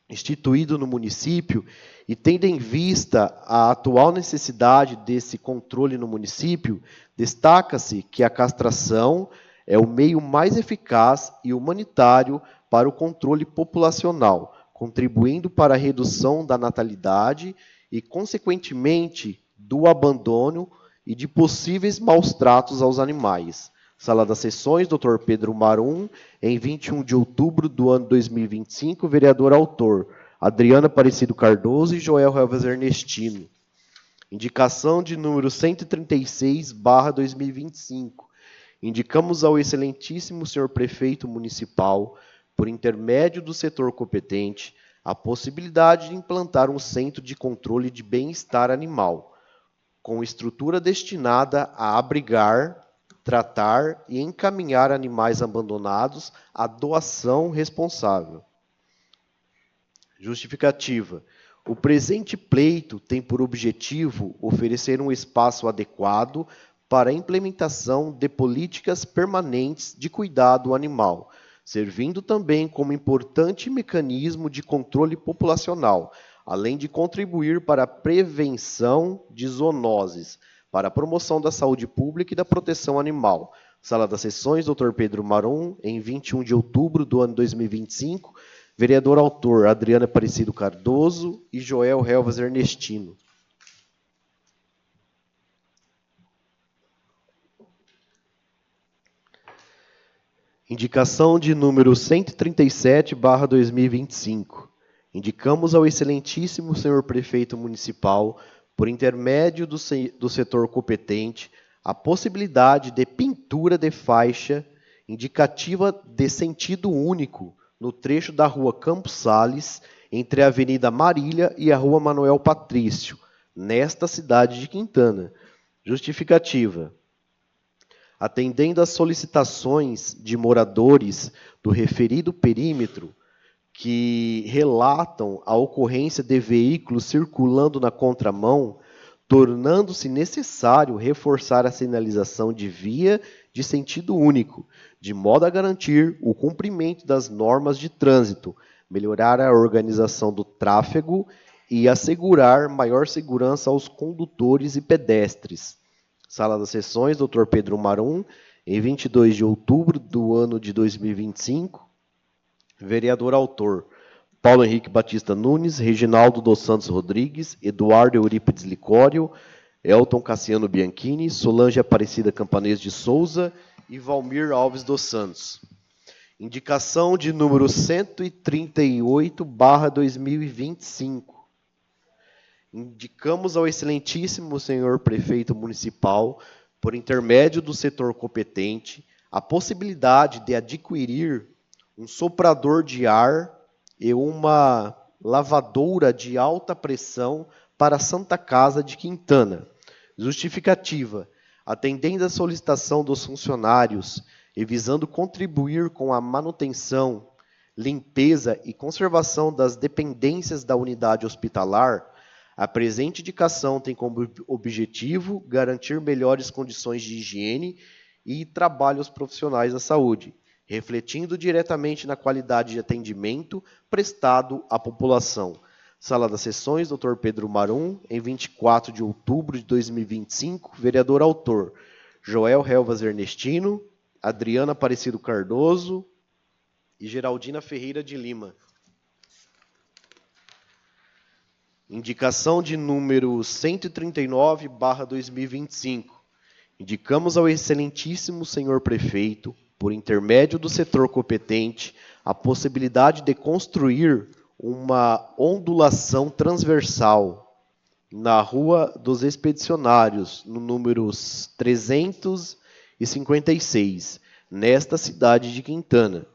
instituído no município e tendo em vista a atual necessidade desse controle no município, destaca-se que a castração é o meio mais eficaz e humanitário para o controle populacional, contribuindo para a redução da natalidade e, consequentemente, do abandono e de possíveis maus tratos aos animais. Sala das Sessões, Dr. Pedro Marum, em 21 de outubro do ano 2025, vereador autor, Adriana Aparecido Cardoso e Joel Helvas Ernestino. Indicação de número 136/2025. Indicamos ao excelentíssimo senhor prefeito municipal, por intermédio do setor competente, a possibilidade de implantar um centro de controle de bem-estar animal, com estrutura destinada a abrigar, tratar e encaminhar animais abandonados à doação responsável. Justificativa. O presente pleito tem por objetivo oferecer um espaço adequado para a implementação de políticas permanentes de cuidado animal, servindo também como importante mecanismo de controle populacional, além de contribuir para a prevenção de zoonoses, para a promoção da saúde pública e da proteção animal. Sala das Sessões, Dr. Pedro Marum, em 21 de outubro do ano 2025, vereador autor, Adriana Aparecido Cardoso e Joel Helvas Ernestino. Indicação de número 137/2025. Indicamos ao excelentíssimo senhor prefeito municipal, por intermédio do setor competente, a possibilidade de pintura de faixa indicativa de sentido único no trecho da Rua Campos Sales, entre a Avenida Marília e a Rua Manuel Patrício, nesta cidade de Quintana. Justificativa. Atendendo às solicitações de moradores do referido perímetro, que relatam a ocorrência de veículos circulando na contramão, tornando-se necessário reforçar a sinalização de via de sentido único, de modo a garantir o cumprimento das normas de trânsito, melhorar a organização do tráfego e assegurar maior segurança aos condutores e pedestres. Sala das Sessões, Dr. Pedro Marum, em 22 de outubro do ano de 2025. Vereador autor, Paulo Henrique Batista Nunes, Reginaldo dos Santos Rodrigues, Eduardo Eurípides Licório, Elton Cassiano Bianchini, Solange Aparecida Campanês de Souza e Valmir Alves dos Santos. Indicação de número 138/2025. Indicamos ao excelentíssimo senhor prefeito municipal, por intermédio do setor competente, a possibilidade de adquirir um soprador de ar e uma lavadora de alta pressão para a Santa Casa de Quintana. Justificativa: atendendo à solicitação dos funcionários e visando contribuir com a manutenção, limpeza e conservação das dependências da unidade hospitalar, a presente indicação tem como objetivo garantir melhores condições de higiene e trabalho aos profissionais da saúde, refletindo diretamente na qualidade de atendimento prestado à população. Sala das Sessões, Dr. Pedro Marum, em 24 de outubro de 2025, vereador autor, Joel Helvas Ernestino, Adriana Aparecido Cardoso e Geraldina Ferreira de Lima. Indicação de número 139/2025. Indicamos ao excelentíssimo senhor prefeito, por intermédio do setor competente, a possibilidade de construir uma ondulação transversal na Rua dos Expedicionários, no número 356, nesta cidade de Quintana.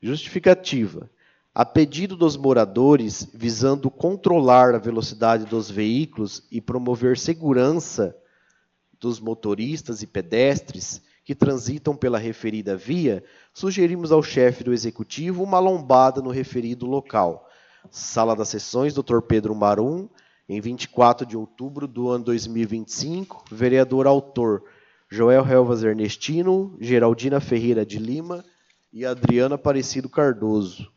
Justificativa: a pedido dos moradores, visando controlar a velocidade dos veículos e promover segurança dos motoristas e pedestres que transitam pela referida via, sugerimos ao chefe do executivo uma lombada no referido local. Sala das Sessões, Dr. Pedro Marum, em 24 de outubro do ano 2025, vereador autor, Joel Helvas Ernestino, Geraldina Ferreira de Lima e Adriana Aparecido Cardoso.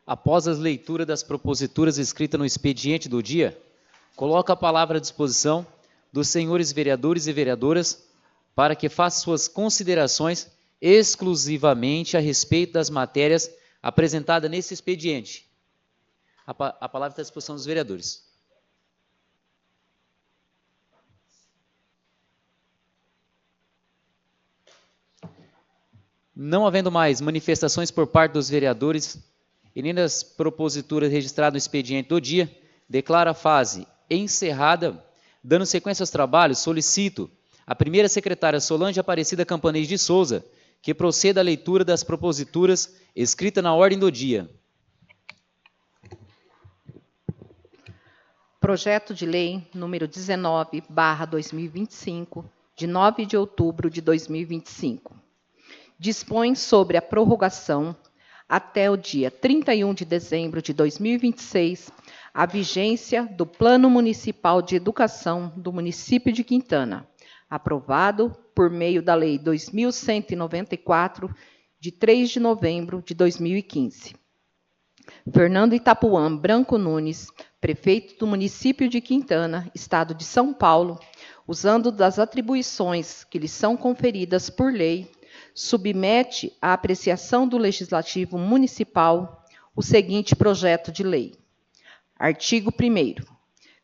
Após as leituras das proposituras escritas no expediente do dia, coloco a palavra à disposição dos senhores vereadores e vereadoras para que façam suas considerações exclusivamente a respeito das matérias apresentadas nesse expediente. A palavra está à disposição dos vereadores. Não havendo mais manifestações por parte dos vereadores e nem das proposituras registradas no expediente do dia, declaro a fase encerrada. Dando sequência aos trabalhos, solicito a primeira secretária Solange Aparecida Campanês de Souza que proceda à leitura das proposituras escritas na ordem do dia. Projeto de Lei número 19/2025, de 9 de outubro de 2025. Dispõe sobre a prorrogação até o dia 31 de dezembro de 2026, a vigência do Plano Municipal de Educação do município de Quintana, aprovado por meio da Lei 2194, de 3 de novembro de 2015. Fernando Itapuã Branco Nunes, prefeito do município de Quintana, estado de São Paulo, usando das atribuições que lhe são conferidas por lei, submete à apreciação do Legislativo Municipal o seguinte projeto de lei. Artigo 1º.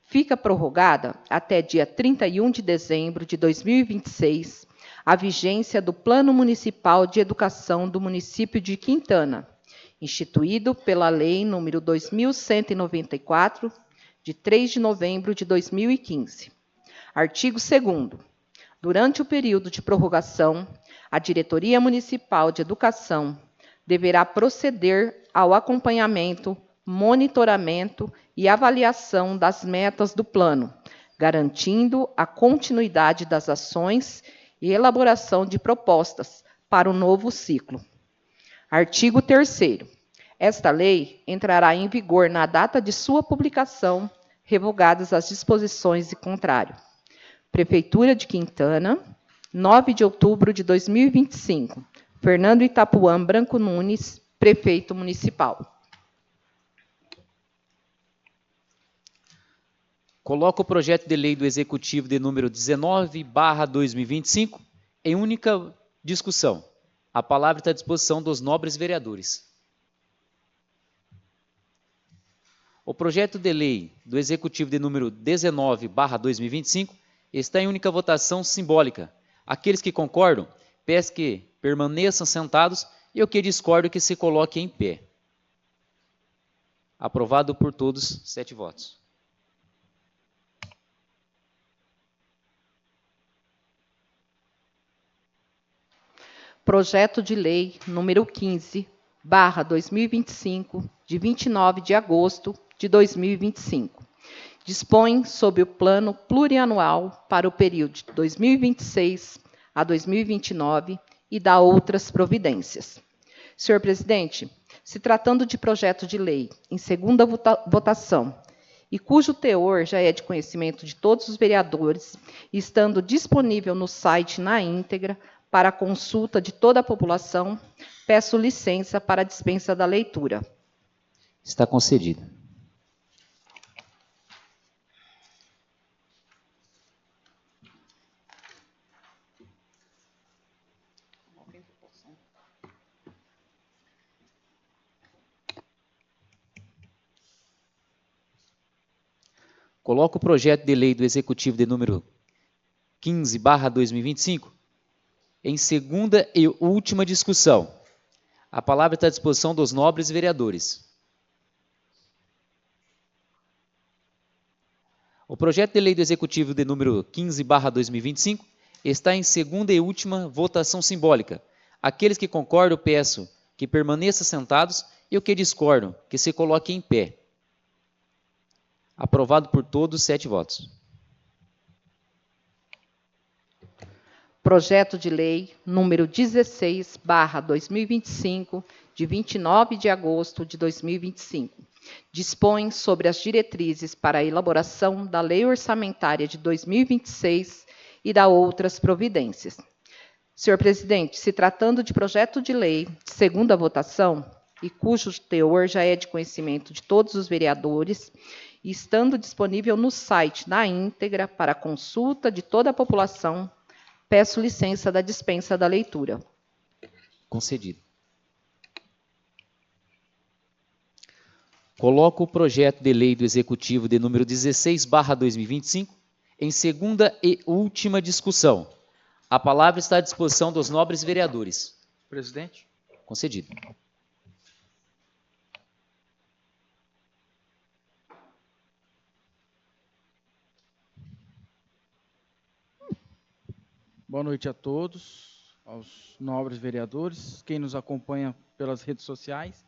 Fica prorrogada até dia 31 de dezembro de 2026 a vigência do Plano Municipal de Educação do município de Quintana, instituído pela Lei nº 2194, de 3 de novembro de 2015. Artigo 2º. Durante o período de prorrogação, a Diretoria Municipal de Educação deverá proceder ao acompanhamento, monitoramento e avaliação das metas do plano, garantindo a continuidade das ações e elaboração de propostas para o novo ciclo. Artigo 3º. Esta lei entrará em vigor na data de sua publicação, revogadas as disposições de contrário. Prefeitura de Quintana, 9 de outubro de 2025. Fernando Itapuã Branco Nunes, prefeito municipal. Coloco o projeto de lei do Executivo de número 19/2025 em única discussão. A palavra está à disposição dos nobres vereadores. O projeto de lei do Executivo de número 19/2025 está em única votação simbólica. Aqueles que concordam, peço que permaneçam sentados e o que discordam que se coloquem em pé. Aprovado por todos, 7 votos. Projeto de lei número 15/2025, de 29 de agosto de 2025. Dispõe sobre o plano plurianual para o período de 2026 a 2029 e dá outras providências. Senhor presidente, se tratando de projeto de lei em segunda votação e cujo teor já é de conhecimento de todos os vereadores, e estando disponível no site na íntegra para consulta de toda a população, peço licença para a dispensa da leitura. Está concedido. Coloco o projeto de lei do Executivo de número 15/2025 em segunda e última discussão. A palavra está à disposição dos nobres vereadores. O projeto de lei do Executivo de número 15/2025 está em segunda e última votação simbólica. Aqueles que concordam, peço que permaneçam sentados e o que discordam, que se coloquem em pé. Aprovado por todos, 7 votos. Projeto de lei número 16/2025, de 29 de agosto de 2025. Dispõe sobre as diretrizes para a elaboração da Lei Orçamentária de 2026 e dá outras providências. Senhor presidente, se tratando de projeto de lei de segunda votação e cujo teor já é de conhecimento de todos os vereadores, e estando disponível no site na íntegra para consulta de toda a população, peço licença da dispensa da leitura. Concedido. Coloco o projeto de lei do Executivo de número 16/2025 em segunda e última discussão. A palavra está à disposição dos nobres vereadores. Presidente. Concedido. Boa noite a todos, aos nobres vereadores, quem nos acompanha pelas redes sociais.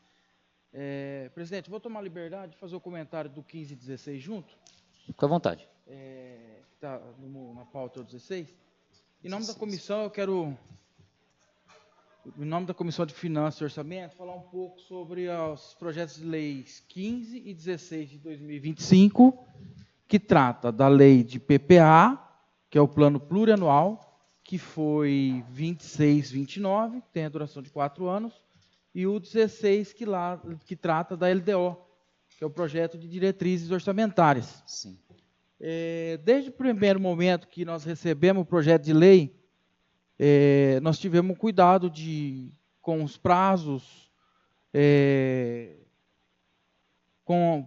Presidente, vou tomar a liberdade de fazer o comentário do 15 e 16 junto. Fique à vontade. Está na pauta 16. Em nome da comissão, eu quero, em nome da Comissão de Finanças e Orçamento, falar um pouco sobre os projetos de leis 15 e 16 de 2025, que trata da lei de PPA, que é o plano plurianual, que foi 26/29, tem a duração de 4 anos, e o 16, que trata da LDO, que é o projeto de diretrizes orçamentárias. Sim. Desde o primeiro momento que nós recebemos o projeto de lei, nós tivemos cuidado com os prazos,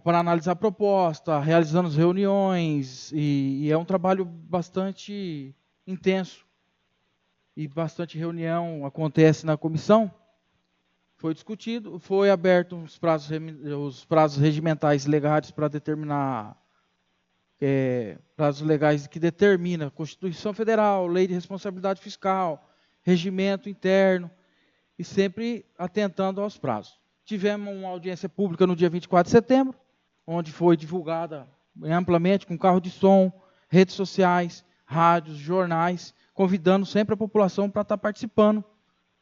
para analisar a proposta, realizando as reuniões, e é um trabalho bastante intenso. E bastante reunião acontece na comissão. Foi discutido, foi aberto os prazos regimentais legais para determinar, prazos legais que determina a Constituição Federal, Lei de Responsabilidade Fiscal, Regimento Interno, e sempre atentando aos prazos. Tivemos uma audiência pública no dia 24 de setembro, onde foi divulgada amplamente com carro de som, redes sociais, rádios, jornais, convidando sempre a população para estar participando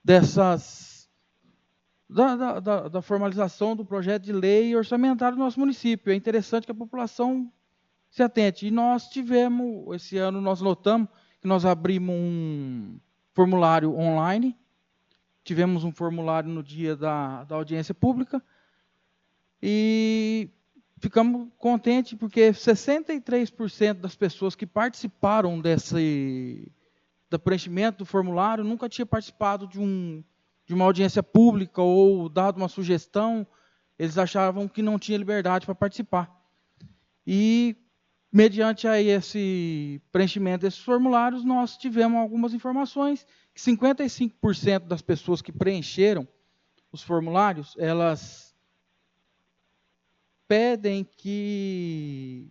da formalização do projeto de lei orçamentário do nosso município. É interessante que a população se atente. E nós tivemos, esse ano nós notamos que nós abrimos um formulário online, tivemos um formulário no dia da audiência pública, e ficamos contentes porque 63% das pessoas que participaram do preenchimento do formulário nunca tinha participado de uma audiência pública ou dado uma sugestão, eles achavam que não tinha liberdade para participar. E, mediante aí esse preenchimento desses formulários, nós tivemos algumas informações que 55% das pessoas que preencheram os formulários, elas pedem que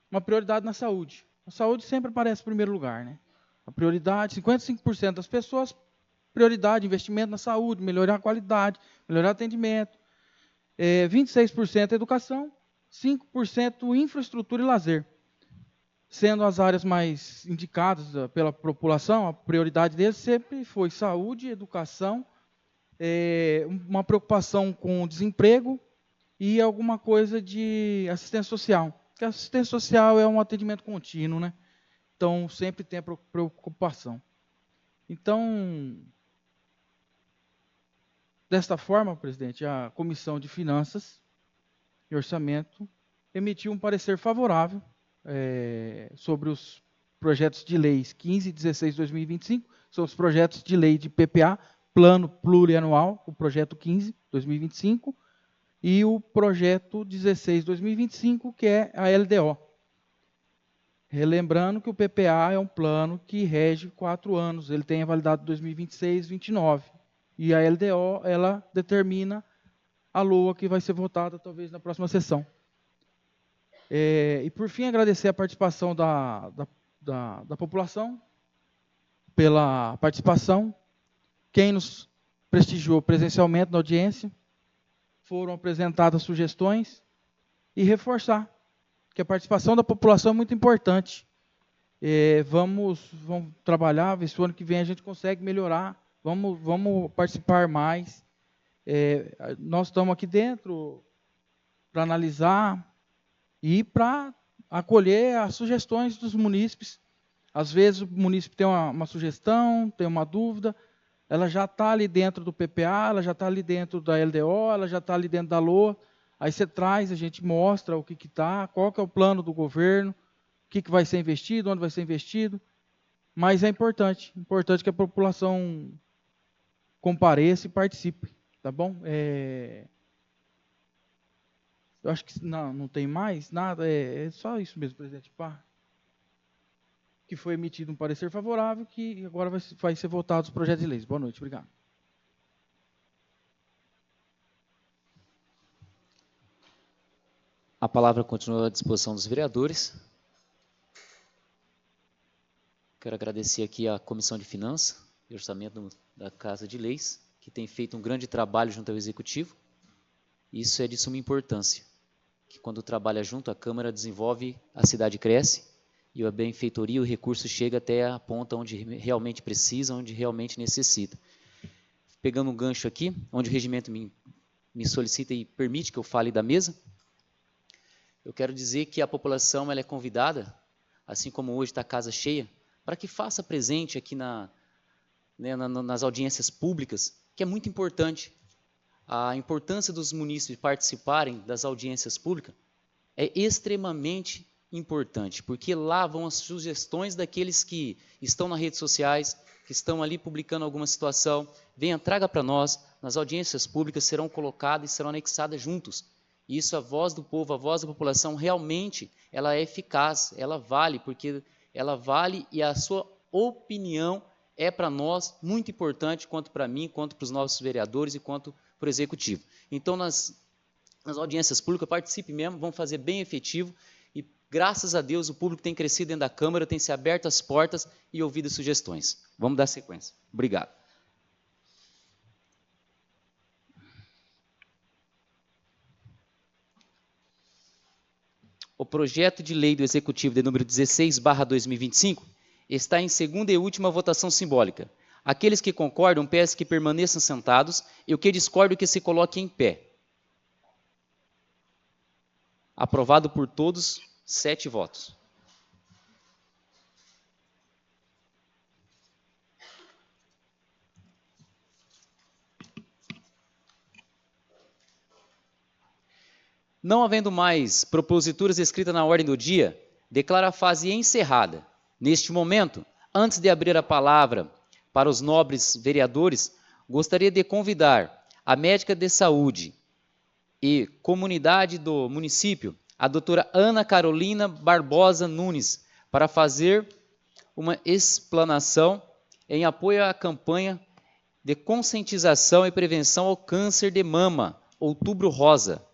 uma prioridade na saúde. A saúde sempre aparece em primeiro lugar, né? A prioridade, 55% das pessoas, prioridade, investimento na saúde, melhorar a qualidade, melhorar o atendimento. 26% educação, 5% infraestrutura e lazer. Sendo as áreas mais indicadas pela população, a prioridade deles sempre foi saúde, educação, uma preocupação com o desemprego e alguma coisa de assistência social. Porque a assistência social é um atendimento contínuo, né? Então, sempre tem a preocupação. Então, desta forma, presidente, a Comissão de Finanças e Orçamento emitiu um parecer favorável sobre os projetos de leis 15 e 16 de 2025, sobre os projetos de lei de PPA, Plano Plurianual, o projeto 15 de 2025, e o projeto 16 de 2025, que é a LDO. Relembrando que o PPA é um plano que rege 4 anos, ele tem a validade de 2026 e 2029. E a LDO, ela determina a LOA que vai ser votada talvez na próxima sessão. E por fim, agradecer a participação da população, pela participação, quem nos prestigiou presencialmente na audiência, foram apresentadas sugestões e reforçar que a participação da população é muito importante. Vamos trabalhar, ver se o ano que vem a gente consegue melhorar, vamos participar mais. Nós estamos aqui dentro para analisar e para acolher as sugestões dos munícipes. Às vezes o munícipe tem uma sugestão, tem uma dúvida, ela já está ali dentro do PPA, ela já está ali dentro da LDO, ela já está ali dentro da LOA. Aí você traz, a gente mostra o que está, qual que é o plano do governo, o que vai ser investido, onde vai ser investido. Mas é importante que a população compareça e participe, tá bom? Eu acho que não tem mais nada, é só isso mesmo, presidente. Que foi emitido um parecer favorável, que agora vai ser votado os projetos de leis. Boa noite, obrigado. A palavra continua à disposição dos vereadores. Quero agradecer aqui à Comissão de Finanças e Orçamento da Casa de Leis, que tem feito um grande trabalho junto ao Executivo. Isso é de suma importância, que quando trabalha junto, a Câmara desenvolve, a cidade cresce, e a benfeitoria, o recurso chega até a ponta onde realmente precisa, onde realmente necessita. Pegando um gancho aqui, onde o regimento me solicita e permite que eu fale da mesa, eu quero dizer que a população ela é convidada, assim como hoje está a casa cheia, para que faça presente aqui nas audiências públicas, que é muito importante. A importância dos munícipes participarem das audiências públicas é extremamente importante, porque lá vão as sugestões daqueles que estão nas redes sociais, que estão ali publicando alguma situação. Venha, traga para nós, nas audiências públicas serão colocadas e serão anexadas juntos. Isso, a voz do povo, a voz da população, realmente, ela é eficaz, ela vale, porque ela vale e a sua opinião é para nós muito importante, quanto para mim, quanto para os nossos vereadores e quanto para o Executivo. Então, nas audiências públicas, participe mesmo, vamos fazer bem efetivo e, graças a Deus, o público tem crescido dentro da Câmara, tem se aberto as portas e ouvido sugestões. Vamos dar sequência. Obrigado. O projeto de lei do Executivo de número 16/2025 está em segunda e última votação simbólica. Aqueles que concordam, peço que permaneçam sentados e o que discordam que se coloquem em pé. Aprovado por todos, 7 votos. Não havendo mais proposituras escritas na ordem do dia, declaro a fase encerrada. Neste momento, antes de abrir a palavra para os nobres vereadores, gostaria de convidar a médica de saúde, e comunidade do município, a doutora Ana Carolina Barbosa Nunes, para fazer uma explanação em apoio à campanha de conscientização e prevenção ao câncer de mama, Outubro Rosa,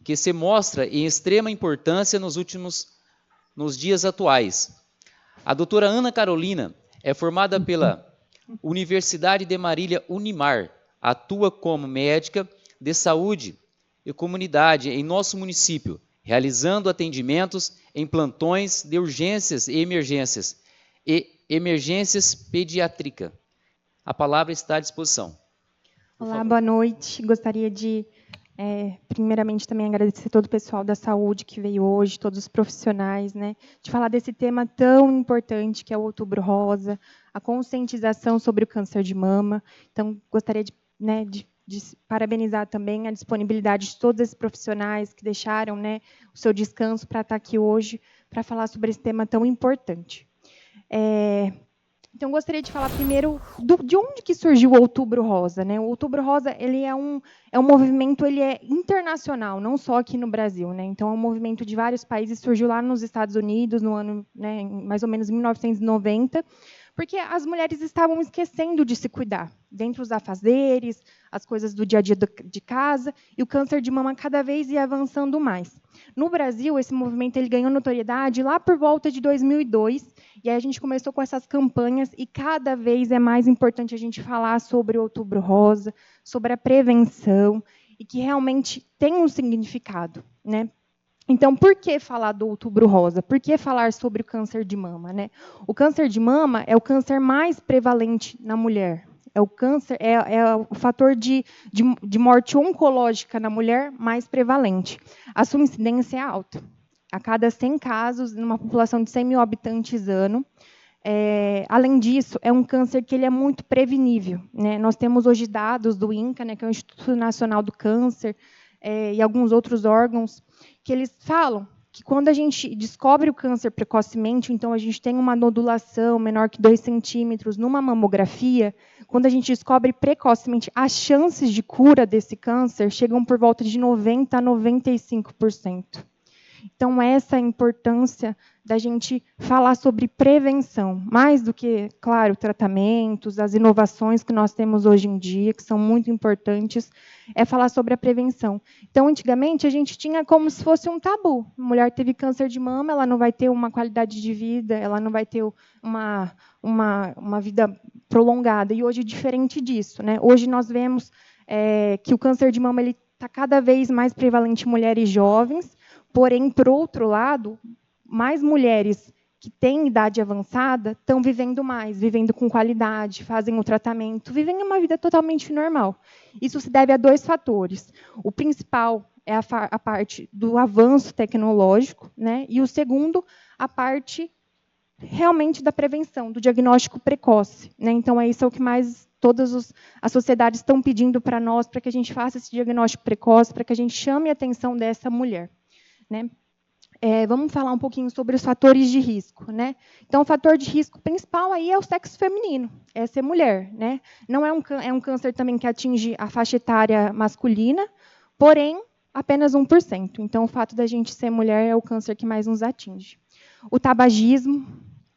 que se mostra em extrema importância nos dias atuais. A doutora Ana Carolina é formada pela Universidade de Marília Unimar, atua como médica de saúde e comunidade em nosso município, realizando atendimentos em plantões de urgências e emergências pediátricas. A palavra está à disposição. Olá, boa noite. Gostaria de, primeiramente, também agradecer todo o pessoal da saúde que veio hoje, todos os profissionais, né, de falar desse tema tão importante que é o Outubro Rosa, a conscientização sobre o câncer de mama. Então, gostaria de parabenizar também a disponibilidade de todos esses profissionais que deixaram, né, o seu descanso para estar aqui hoje para falar sobre esse tema tão importante. Então, gostaria de falar primeiro de onde que surgiu o Outubro Rosa, né? O Outubro Rosa ele é um movimento, ele é internacional, não só aqui no Brasil, né? Então, é um movimento de vários países, surgiu lá nos Estados Unidos, no ano, né, mais ou menos 1990, porque as mulheres estavam esquecendo de se cuidar, dentre os afazeres, as coisas do dia a dia de casa, e o câncer de mama cada vez ia avançando mais. No Brasil, esse movimento ele ganhou notoriedade lá por volta de 2002, e aí a gente começou com essas campanhas, e cada vez é mais importante a gente falar sobre o Outubro Rosa, sobre a prevenção, e que realmente tem um significado, né? Então, por que falar do Outubro Rosa? Por que falar sobre o câncer de mama, né? O câncer de mama é o câncer mais prevalente na mulher. É o câncer, é o fator de morte oncológica na mulher mais prevalente. A sua incidência é alta. A cada 100 casos, numa população de 100 mil habitantes ano. Além disso, é um câncer que ele é muito prevenível, né? Nós temos hoje dados do INCA, né, que é o Instituto Nacional do Câncer, e alguns outros órgãos, que eles falam que quando a gente descobre o câncer precocemente, então a gente tem uma nodulação menor que 2 centímetros numa mamografia, quando a gente descobre precocemente, as chances de cura desse câncer chegam por volta de 90% a 95%. Então, essa é a importância da gente falar sobre prevenção, mais do que, claro, tratamentos, as inovações que nós temos hoje em dia, que são muito importantes, é falar sobre a prevenção. Então, antigamente, a gente tinha como se fosse um tabu. A mulher teve câncer de mama, ela não vai ter uma qualidade de vida, ela não vai ter uma vida prolongada. E hoje é diferente disso, né? Hoje nós vemos que o câncer de mama está cada vez mais prevalente em mulheres jovens. Porém, por outro lado, mais mulheres que têm idade avançada estão vivendo mais, vivendo com qualidade, fazem o tratamento, vivem uma vida totalmente normal. Isso se deve a 2 fatores. O principal é a parte do avanço tecnológico, né? E o segundo, a parte realmente da prevenção, do diagnóstico precoce, né? Então, isso é o que mais todas as sociedades estão pedindo para nós, para que a gente faça esse diagnóstico precoce, para que a gente chame a atenção dessa mulher, né? Vamos falar um pouquinho sobre os fatores de risco, né? Então, o fator de risco principal aí é o sexo feminino, é ser mulher, né? Não é um câncer também que atinge a faixa etária masculina, porém, apenas 1%. Então, o fato da gente ser mulher é o câncer que mais nos atinge. O tabagismo,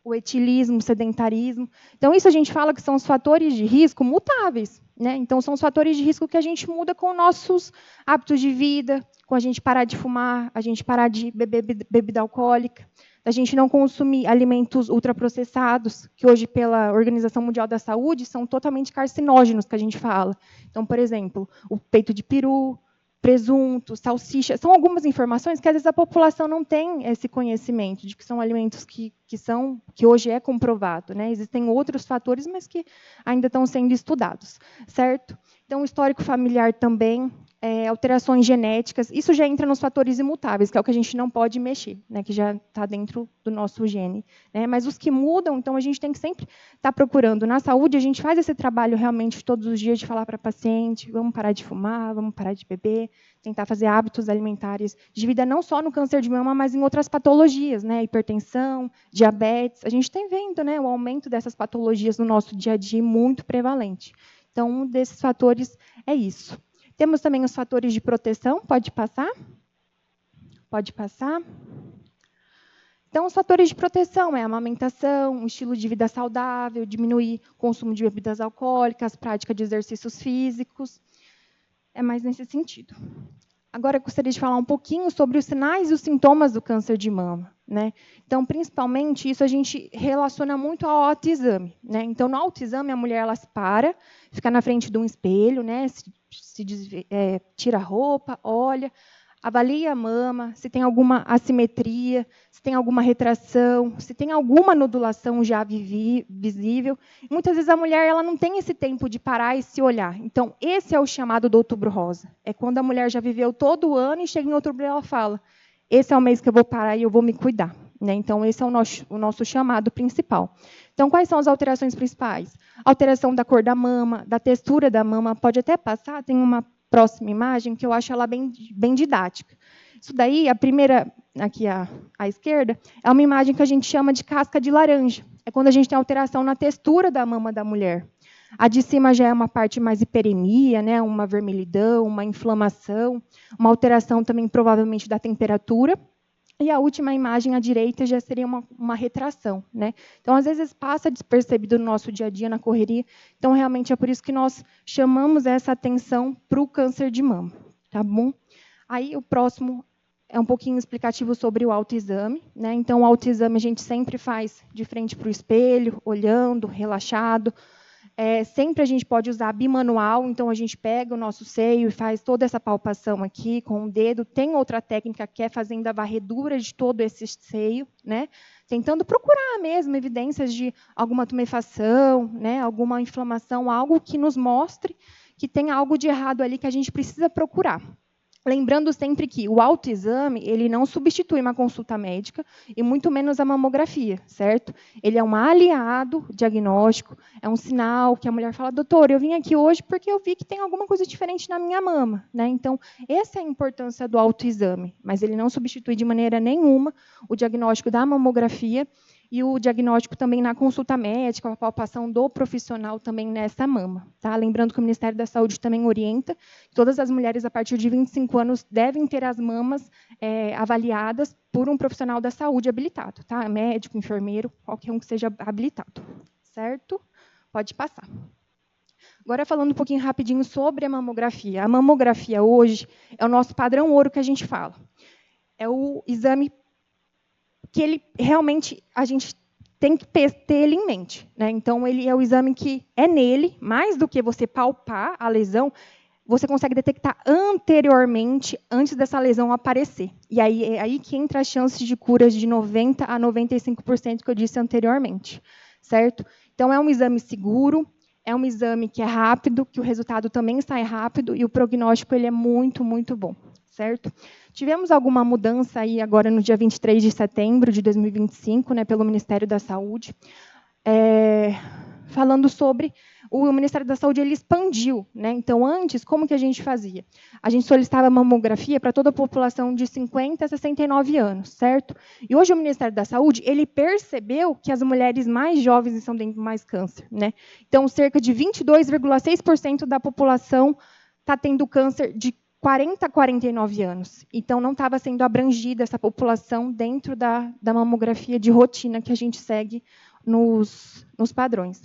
o etilismo, o sedentarismo. Então, isso a gente fala que são os fatores de risco mutáveis, né? Então, são os fatores de risco que a gente muda com nossos hábitos de vida, com a gente parar de fumar, a gente parar de beber bebida alcoólica, a gente não consumir alimentos ultraprocessados, que hoje, pela Organização Mundial da Saúde, são totalmente carcinógenos, que a gente fala. Então, por exemplo, o peito de peru, presunto, salsicha, são algumas informações que às vezes a população não tem esse conhecimento de que são alimentos que hoje é comprovado, né? Existem outros fatores, mas que ainda estão sendo estudados, certo? Então, o histórico familiar também, alterações genéticas, isso já entra nos fatores imutáveis, que é o que a gente não pode mexer, né? Que já está dentro do nosso gene, né? Mas os que mudam, então a gente tem que sempre estar procurando. Na saúde, a gente faz esse trabalho realmente todos os dias de falar para a paciente, vamos parar de fumar, vamos parar de beber, tentar fazer hábitos alimentares de vida não só no câncer de mama, mas em outras patologias, né? Hipertensão, diabetes. A gente tem vendo, né, o aumento dessas patologias no nosso dia a dia muito prevalente. Então, um desses fatores é isso. Temos também os fatores de proteção, pode passar? Pode passar. Então, os fatores de proteção é a amamentação, um estilo de vida saudável, diminuir o consumo de bebidas alcoólicas, prática de exercícios físicos. É mais nesse sentido. Agora, eu gostaria de falar um pouquinho sobre os sinais e os sintomas do câncer de mama, né? Então, principalmente, isso a gente relaciona muito ao autoexame, né? Então, no autoexame, a mulher ela se para, fica na frente de um espelho, né? Tira a roupa, olha, avalia a mama, se tem alguma assimetria, se tem alguma retração, se tem alguma nodulação já visível. Muitas vezes a mulher ela não tem esse tempo de parar e se olhar. Então, esse é o chamado do Outubro Rosa. É quando a mulher já viveu todo o ano e chega em outubro e ela fala, esse é o mês que eu vou parar e eu vou me cuidar. Né? Então, esse é o nosso chamado principal. Então, quais são as alterações principais? Alteração da cor da mama, da textura da mama, pode até passar, tem uma próxima imagem, que eu acho ela bem didática. Isso daí, a primeira, aqui à esquerda, é uma imagem que a gente chama de casca de laranja. É quando a gente tem alteração na textura da mama da mulher. A de cima já é uma parte mais hiperemia, né, uma vermelhidão, uma inflamação, uma alteração também provavelmente da temperatura. E a última imagem à direita já seria uma retração, né? Então, às vezes, passa despercebido no nosso dia a dia, na correria. Então, realmente, é por isso que nós chamamos essa atenção para o câncer de mama. Tá bom? Aí, o próximo é um pouquinho explicativo sobre o autoexame, né? Então, o autoexame a gente sempre faz de frente para o espelho, olhando, relaxado. Sempre a gente pode usar bimanual, então a gente pega o nosso seio e faz toda essa palpação aqui com o dedo. Tem outra técnica que é fazendo a varredura de todo esse seio, né? Tentando procurar mesmo evidências de alguma tumefação, né? Alguma inflamação, algo que nos mostre que tem algo de errado ali que a gente precisa procurar. Lembrando sempre que o autoexame, ele não substitui uma consulta médica e muito menos a mamografia, certo? Ele é um aliado diagnóstico, é um sinal que a mulher fala, doutor, eu vim aqui hoje porque eu vi que tem alguma coisa diferente na minha mama, né? Então, essa é a importância do autoexame, mas ele não substitui de maneira nenhuma o diagnóstico da mamografia e o diagnóstico também na consulta médica, a palpação do profissional também nessa mama. Tá? Lembrando que o Ministério da Saúde também orienta que todas as mulheres a partir de 25 anos devem ter as mamas avaliadas por um profissional da saúde habilitado, tá? Médico, enfermeiro, qualquer um que seja habilitado. Certo? Pode passar. Agora, falando um pouquinho rapidinho sobre a mamografia. A mamografia hoje é o nosso padrão ouro que a gente fala. É o exame que ele realmente a gente tem que ter ele em mente, né? Então, ele é o exame que é nele, mais do que você palpar a lesão, você consegue detectar anteriormente, antes dessa lesão aparecer. E aí é aí que entra as chances de curas de 90% a 95% que eu disse anteriormente, certo? Então, é um exame seguro, é um exame que é rápido, que o resultado também sai rápido, e o prognóstico ele é muito, muito bom, certo? Tivemos alguma mudança aí agora no dia 23 de setembro de 2025, né, pelo Ministério da Saúde, falando sobre o Ministério da Saúde, ele expandiu, né? Então, antes, como que a gente fazia? A gente solicitava mamografia para toda a população de 50 a 69 anos, certo? E hoje o Ministério da Saúde, ele percebeu que as mulheres mais jovens estão tendo mais câncer, né? Então, cerca de 22,6% da população está tendo câncer de 40 a 49 anos. Então, não estava sendo abrangida essa população dentro da mamografia de rotina que a gente segue nos padrões.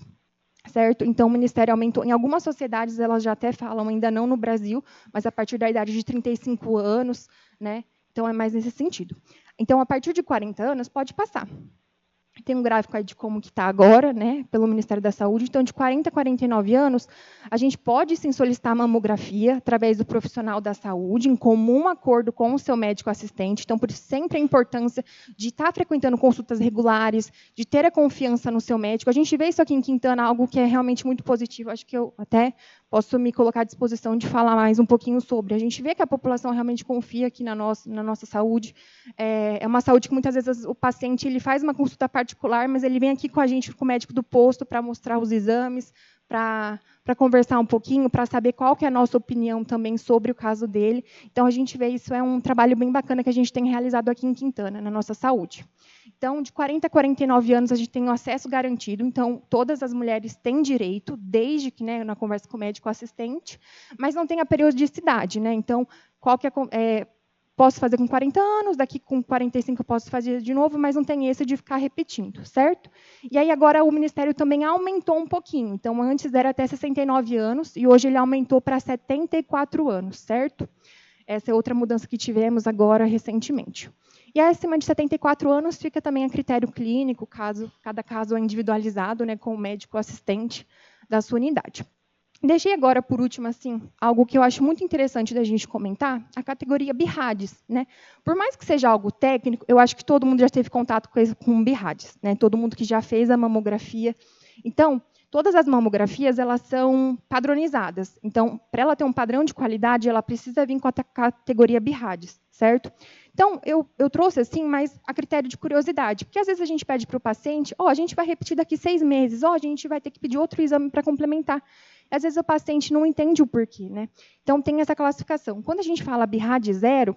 Certo? Então, o Ministério aumentou. Em algumas sociedades, elas já até falam, ainda não no Brasil, mas a partir da idade de 35 anos. Né? Então, é mais nesse sentido. Então, a partir de 40 anos, pode passar. Tem um gráfico aí de como que está agora, né, pelo Ministério da Saúde. Então, de 40 a 49 anos, a gente pode sim solicitar mamografia através do profissional da saúde, em comum acordo com o seu médico assistente. Então, por isso, sempre a importância de estar frequentando consultas regulares, de ter a confiança no seu médico. A gente vê isso aqui em Quintana, algo que é realmente muito positivo. Acho que eu até posso me colocar à disposição de falar mais um pouquinho sobre. A gente vê que a população realmente confia aqui na nossa saúde. É uma saúde que, muitas vezes, o paciente ele faz uma consulta particular, mas ele vem aqui com a gente, com o médico do posto, para mostrar os exames, para conversar um pouquinho, para saber qual que é a nossa opinião também sobre o caso dele. Então, a gente vê isso é um trabalho bem bacana que a gente tem realizado aqui em Quintana, na nossa saúde. Então, de 40 a 49 anos, a gente tem o acesso garantido. Então, todas as mulheres têm direito, desde que, né, na conversa com o médico assistente, mas não tem a periodicidade. Né? Então, qual que posso fazer com 40 anos, daqui com 45 eu posso fazer de novo, mas não tem esse de ficar repetindo, certo? E aí agora o Ministério também aumentou um pouquinho. Então, antes era até 69 anos, e hoje ele aumentou para 74 anos, certo? Essa é outra mudança que tivemos agora recentemente. E acima de 74 anos fica também a critério clínico, cada caso é individualizado, né, com o médico assistente da sua unidade. Deixei agora, por último, assim, algo que eu acho muito interessante da gente comentar, a categoria BIRADS. Né? Por mais que seja algo técnico, eu acho que todo mundo já teve contato com BIRADS, né? Todo mundo que já fez a mamografia. Então, todas as mamografias elas são padronizadas. Então, para ela ter um padrão de qualidade, ela precisa vir com a categoria BIRADS, certo? Então, eu trouxe assim, mas a critério de curiosidade, porque às vezes a gente pede para o paciente, a gente vai repetir daqui 6 meses, a gente vai ter que pedir outro exame para complementar. Às vezes o paciente não entende o porquê. Né? Então, tem essa classificação. Quando a gente fala BIRAD 0,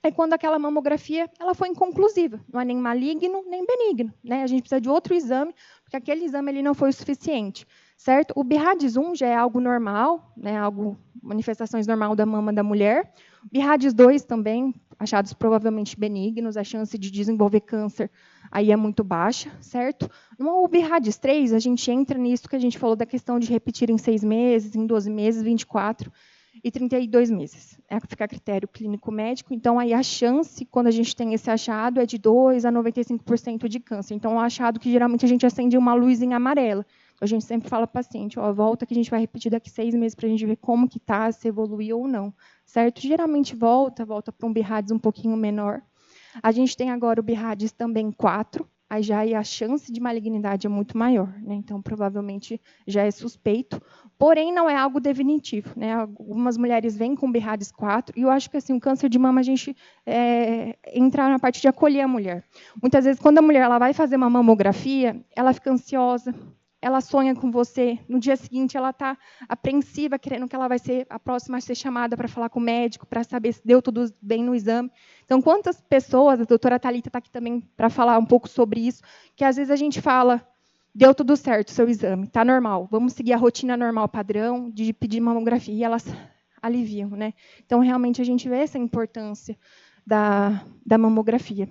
é quando aquela mamografia ela foi inconclusiva, não é nem maligno, nem benigno. Né? A gente precisa de outro exame, porque aquele exame ele não foi o suficiente. Certo? O BIRADS 1 já é algo normal, né? Manifestações normal da mama da mulher. BIRADS 2 também, achados provavelmente benignos, a chance de desenvolver câncer aí é muito baixa, certo? No BIRADS 3, a gente entra nisso que a gente falou da questão de repetir em 6 meses, em 12 meses, 24 e 32 meses. Fica a critério clínico médico, então aí a chance, quando a gente tem esse achado, é de 2 a 95% de câncer. Então, é um achado que geralmente a gente acende uma luzinha amarela. A gente sempre fala para o paciente, volta que a gente vai repetir daqui 6 meses para a gente ver como que está, se evoluiu ou não. Certo? Geralmente volta para um BIRADS um pouquinho menor. A gente tem agora o BIRADS também 4, aí já a chance de malignidade é muito maior. Né? Então, provavelmente, já é suspeito. Porém, não é algo definitivo. Né? Algumas mulheres vêm com BIRADS 4, e eu acho que assim, o câncer de mama, a gente entra na parte de acolher a mulher. Muitas vezes, quando a mulher ela vai fazer uma mamografia, ela fica ansiosa, ela sonha com você, no dia seguinte ela está apreensiva, querendo que ela vai ser a próxima a ser chamada para falar com o médico, para saber se deu tudo bem no exame. Então, quantas pessoas, a doutora Thalita está aqui também para falar um pouco sobre isso, que às vezes a gente fala, deu tudo certo o seu exame, está normal, vamos seguir a rotina normal padrão de pedir mamografia, e elas aliviam. Né? Então, realmente, a gente vê essa importância da mamografia.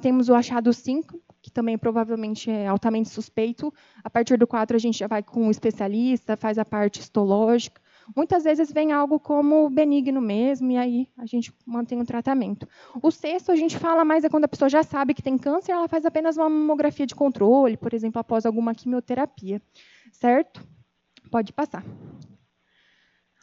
Temos o achado 5, que também provavelmente é altamente suspeito. A partir do 4, a gente já vai com um especialista, faz a parte histológica. Muitas vezes vem algo como benigno mesmo, e aí a gente mantém o tratamento. O 6º, a gente fala mais quando a pessoa já sabe que tem câncer, ela faz apenas uma mamografia de controle, por exemplo, após alguma quimioterapia. Certo? Pode passar.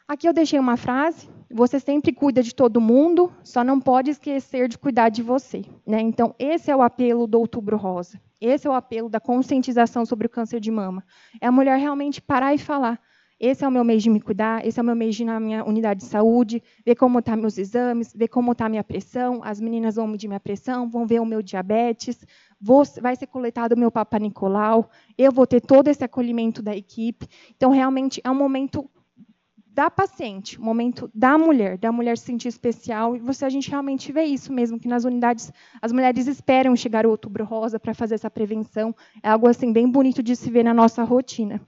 Aqui eu deixei uma frase, você sempre cuida de todo mundo, só não pode esquecer de cuidar de você. Né? Então, esse é o apelo do Outubro Rosa. Esse é o apelo da conscientização sobre o câncer de mama. É a mulher realmente parar e falar, esse é o meu mês de me cuidar, esse é o meu mês de ir na minha unidade de saúde, ver como estão meus exames, ver como está a minha pressão, as meninas vão medir minha pressão, vão ver o meu diabetes, vai ser coletado o meu Papa Nicolau, eu vou ter todo esse acolhimento da equipe. Então, realmente, é um momento da paciente, o momento da mulher se sentir especial, e a gente realmente vê isso mesmo, que nas unidades as mulheres esperam chegar o Outubro Rosa para fazer essa prevenção, é algo assim bem bonito de se ver na nossa rotina.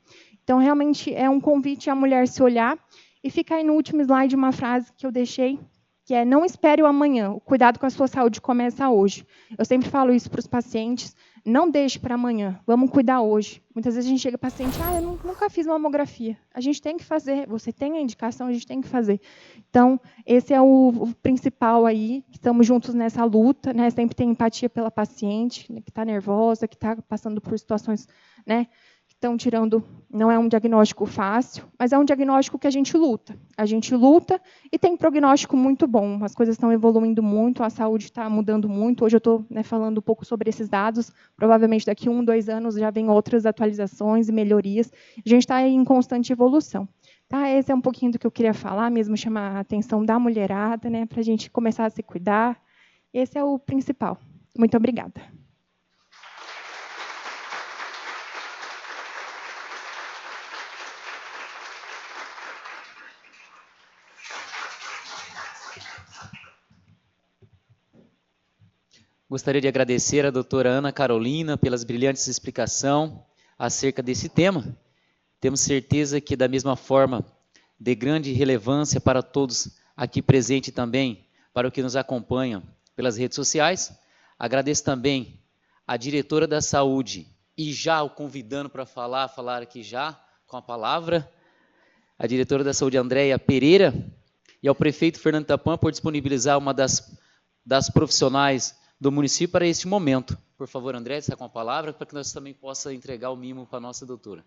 Então, realmente, é um convite à mulher se olhar, e fica aí no último slide uma frase que eu deixei, que é, não espere o amanhã, o cuidado com a sua saúde começa hoje. Eu sempre falo isso para os pacientes, não deixe para amanhã, vamos cuidar hoje. Muitas vezes a gente chega paciente, eu nunca fiz mamografia. A gente tem que fazer, você tem a indicação, a gente tem que fazer. Então, esse é o principal aí, estamos juntos nessa luta, né? Sempre tem empatia pela paciente, né, que está nervosa, que está passando por situações, né, que estão tirando, não é um diagnóstico fácil, mas é um diagnóstico que a gente luta. A gente luta e tem prognóstico muito bom. As coisas estão evoluindo muito, a saúde está mudando muito. Hoje eu estou falando um pouco sobre esses dados. Provavelmente daqui 1, 2 anos já vem outras atualizações e melhorias. A gente está em constante evolução. Tá? Esse é um pouquinho do que eu queria falar, mesmo chamar a atenção da mulherada, né, para a gente começar a se cuidar. Esse é o principal. Muito obrigada. Gostaria de agradecer a doutora Ana Carolina pelas brilhantes explicações acerca desse tema. Temos certeza que, da mesma forma, de grande relevância para todos aqui presentes também, para o que nos acompanham pelas redes sociais. Agradeço também à diretora da saúde, e já o convidando para falar aqui já com a palavra, a diretora da saúde, Andréia Pereira, e ao prefeito Fernando Tapan por disponibilizar uma das profissionais do município para este momento. Por favor, André, está com a palavra, para que nós também possamos entregar o mimo para a nossa doutora.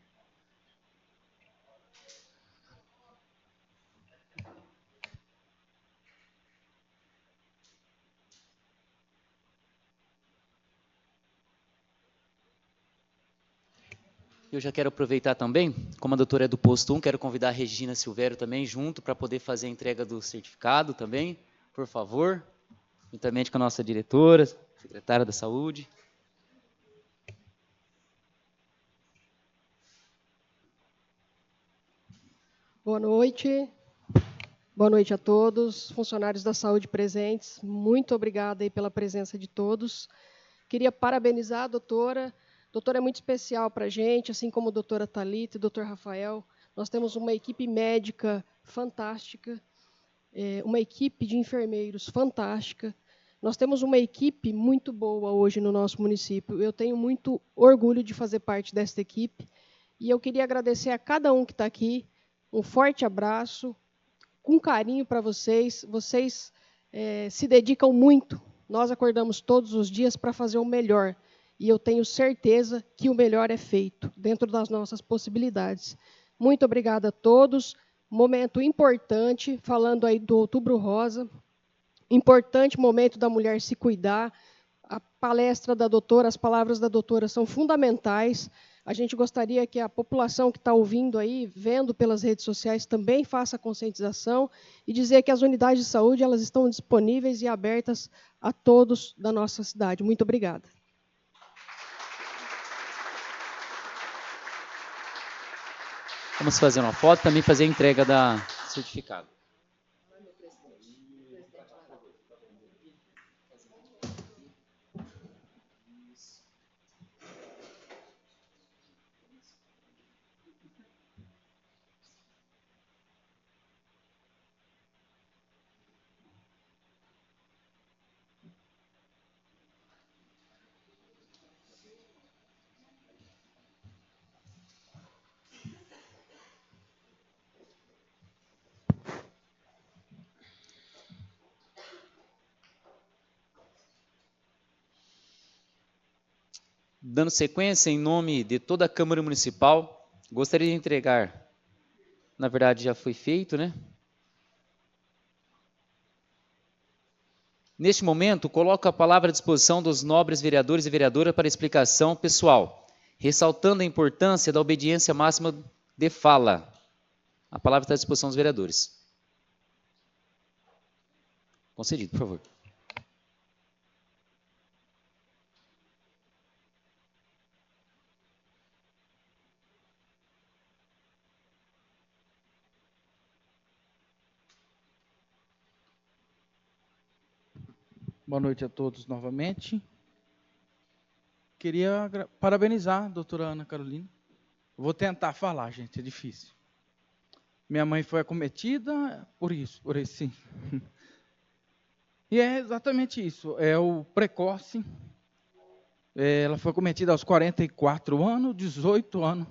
Eu já quero aproveitar também, como a doutora é do posto 1, quero convidar a Regina Silvério também junto para poder fazer a entrega do certificado também, por favor, juntamente com a nossa diretora, secretária da Saúde. Boa noite. Boa noite a todos, funcionários da saúde presentes. Muito obrigada aí pela presença de todos. Queria parabenizar a doutora. A doutora é muito especial para a gente, assim como a doutora Thalita e o doutor Rafael. Nós temos uma equipe médica fantástica, uma equipe de enfermeiros fantástica. Nós temos uma equipe muito boa hoje no nosso município. Eu tenho muito orgulho de fazer parte dessa equipe. E eu queria agradecer a cada um que está aqui. Um forte abraço, com carinho para vocês. Vocês se dedicam muito. Nós acordamos todos os dias para fazer o melhor. E eu tenho certeza que o melhor é feito, dentro das nossas possibilidades. Muito obrigada a todos. Momento importante, falando aí do Outubro Rosa. Importante momento da mulher se cuidar. A palestra da doutora, as palavras da doutora são fundamentais. A gente gostaria que a população que está ouvindo aí, vendo pelas redes sociais, também faça a conscientização e dizer que as unidades de saúde elas estão disponíveis e abertas a todos da nossa cidade. Muito obrigada. Vamos fazer uma foto e também fazer a entrega da certificado. Dando sequência, em nome de toda a Câmara Municipal, gostaria de entregar, na verdade já foi feito, né? Neste momento, coloco a palavra à disposição dos nobres vereadores e vereadoras para explicação pessoal, ressaltando a importância da obediência máxima de fala. A palavra está à disposição dos vereadores. Concedido, por favor. Boa noite a todos novamente. Queria parabenizar a doutora Ana Carolina. Vou tentar falar, gente, é difícil. Minha mãe foi acometida por esse sim. E é exatamente isso, é o precoce. Ela foi acometida aos 44 anos, 18 anos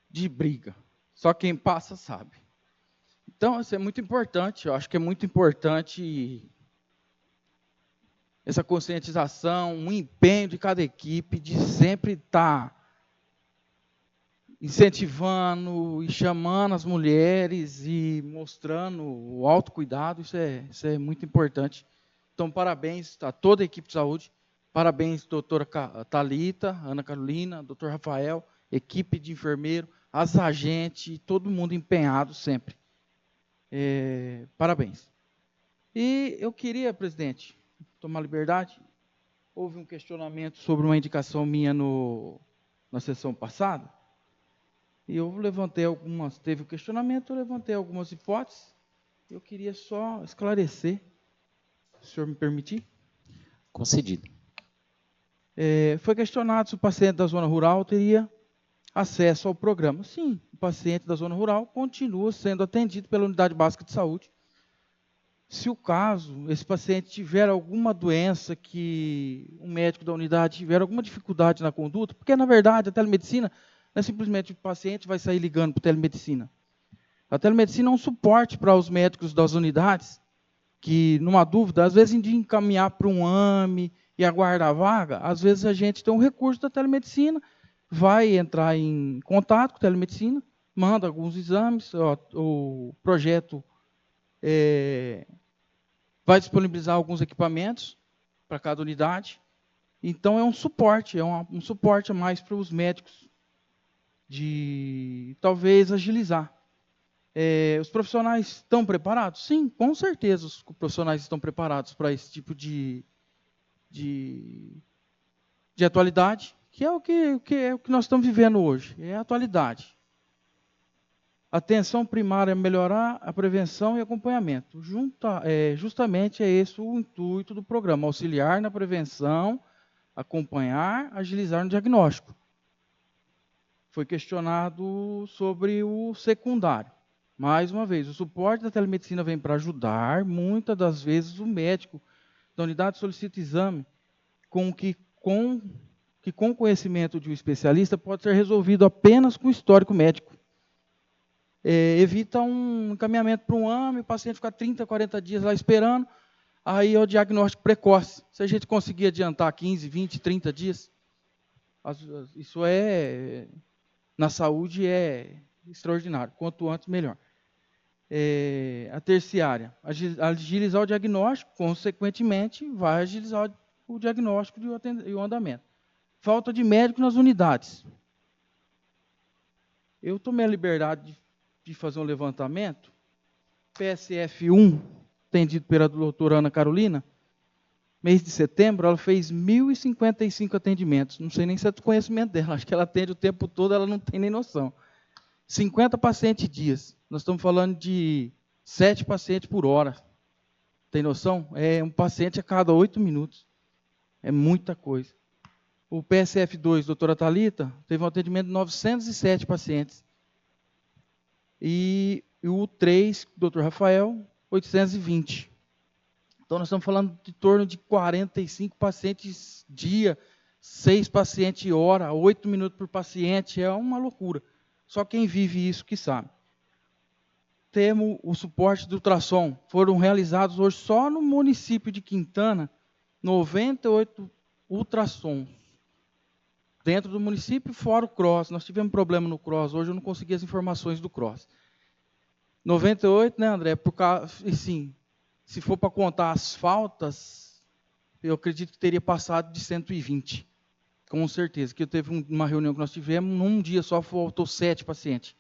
de briga. Só quem passa sabe. Então, isso é muito importante, eu acho que é muito importante essa conscientização, um empenho de cada equipe de sempre estar incentivando e chamando as mulheres e mostrando o autocuidado, isso é muito importante. Então, parabéns a toda a equipe de saúde, parabéns, doutora Thalita, Ana Carolina, doutor Rafael, equipe de enfermeiro, as agentes, todo mundo empenhado sempre. Parabéns. E eu queria, presidente, tomar liberdade. Houve um questionamento sobre uma indicação minha na sessão passada. E eu levantei teve um questionamento, eu levantei algumas hipóteses. Eu queria só esclarecer se o senhor me permitir. Concedido. Foi questionado se o paciente da zona rural teria acesso ao programa. Sim, o paciente da zona rural continua sendo atendido pela unidade básica de saúde. Se o caso, esse paciente tiver alguma doença que o médico da unidade tiver alguma dificuldade na conduta, porque, na verdade, a telemedicina não é simplesmente o paciente vai sair ligando para a telemedicina. A telemedicina é um suporte para os médicos das unidades que, numa dúvida, às vezes de encaminhar para um AME e aguardar a vaga, às vezes a gente tem um recurso da telemedicina, vai entrar em contato com a telemedicina, manda alguns exames, o projeto vai disponibilizar alguns equipamentos para cada unidade. Então, é um suporte, um suporte a mais para os médicos de, talvez, agilizar. Os profissionais estão preparados? Sim, com certeza os profissionais estão preparados para esse tipo de atualidade, que é o que nós estamos vivendo hoje, é a atualidade. Atenção primária é melhorar a prevenção e acompanhamento. Justamente é esse o intuito do programa, auxiliar na prevenção, acompanhar, agilizar no diagnóstico. Foi questionado sobre o secundário. Mais uma vez, o suporte da telemedicina vem para ajudar. Muitas das vezes o médico da unidade solicita exame que com conhecimento de um especialista pode ser resolvido apenas com histórico médico. Evita um encaminhamento para um AME, o paciente fica 30, 40 dias lá esperando, aí é o diagnóstico precoce. Se a gente conseguir adiantar 15, 20, 30 dias, isso na saúde é extraordinário. Quanto antes, melhor. A terciária, agilizar o diagnóstico, consequentemente, vai agilizar o diagnóstico e o andamento. Falta de médico nas unidades. Eu tomei a liberdade de fazer um levantamento. PSF1, atendido pela doutora Ana Carolina, mês de setembro, ela fez 1.055 atendimentos. Não sei nem se é do conhecimento dela, acho que ela atende o tempo todo, ela não tem nem noção. 50 pacientes dias. Nós estamos falando de 7 pacientes por hora. Tem noção? É um paciente a cada 8 minutos. É muita coisa. O PSF2, doutora Thalita, teve um atendimento de 907 pacientes. E o 3, doutor Rafael, 820. Então, nós estamos falando de torno de 45 pacientes dia, 6 pacientes hora, 8 minutos por paciente, é uma loucura. Só quem vive isso que sabe. Temos o suporte do ultrassom. Foram realizados hoje só no município de Quintana, 98 ultrassons. Dentro do município, fora o CROSS. Nós tivemos problema no CROSS, hoje eu não consegui as informações do CROSS. 98, né, André? Sim, se for para contar as faltas, eu acredito que teria passado de 120. Com certeza, que teve uma reunião que nós tivemos, num dia só faltou 7 pacientes.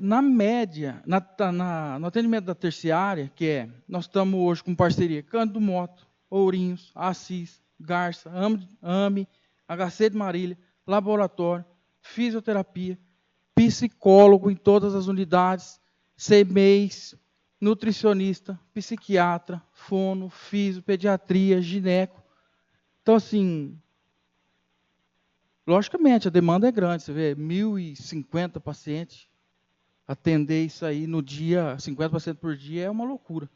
Na média, no atendimento da terciária, nós estamos hoje com parceria Cândido Moto, Ourinhos, Assis, Garça, AME, HC de Marília, laboratório, fisioterapia, psicólogo em todas as unidades, CMEIs, nutricionista, psiquiatra, fono, fisio, pediatria, gineco. Então, assim, logicamente, a demanda é grande. Você vê, 1.050 pacientes, atender isso aí no dia, 50 pacientes por dia, é uma loucura.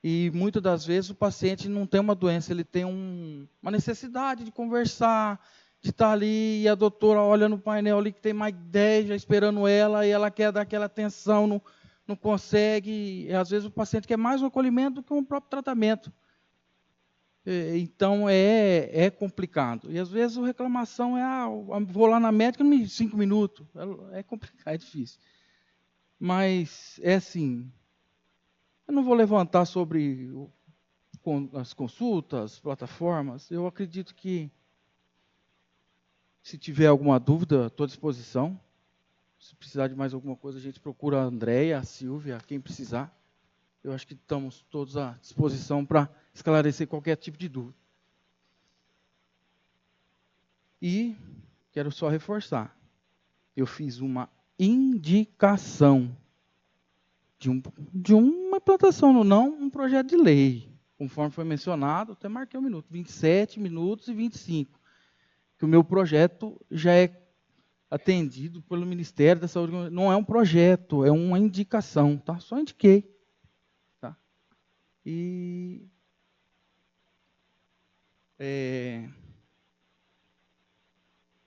E, muitas das vezes, o paciente não tem uma doença, ele tem uma necessidade de conversar, de estar ali, e a doutora olha no painel ali que tem mais 10 já esperando ela, e ela quer dar aquela atenção, não consegue. E, às vezes, o paciente quer mais um acolhimento do que um próprio tratamento. Então, é complicado. E, às vezes, a reclamação vou lá na médica em 5 minutos. É complicado, é difícil. Mas, assim, eu não vou levantar sobre as consultas, plataformas. Eu acredito que, se tiver alguma dúvida, estou à disposição. Se precisar de mais alguma coisa, a gente procura a Andréia, a Silvia, quem precisar. Eu acho que estamos todos à disposição para esclarecer qualquer tipo de dúvida. E quero só reforçar. Eu fiz uma indicação de uma uma plantação, não um projeto de lei. Conforme foi mencionado, até marquei um minuto, 27 minutos e 25. Que o meu projeto já é atendido pelo Ministério da Saúde. Não é um projeto, é uma indicação, tá? Só indiquei. Tá? E...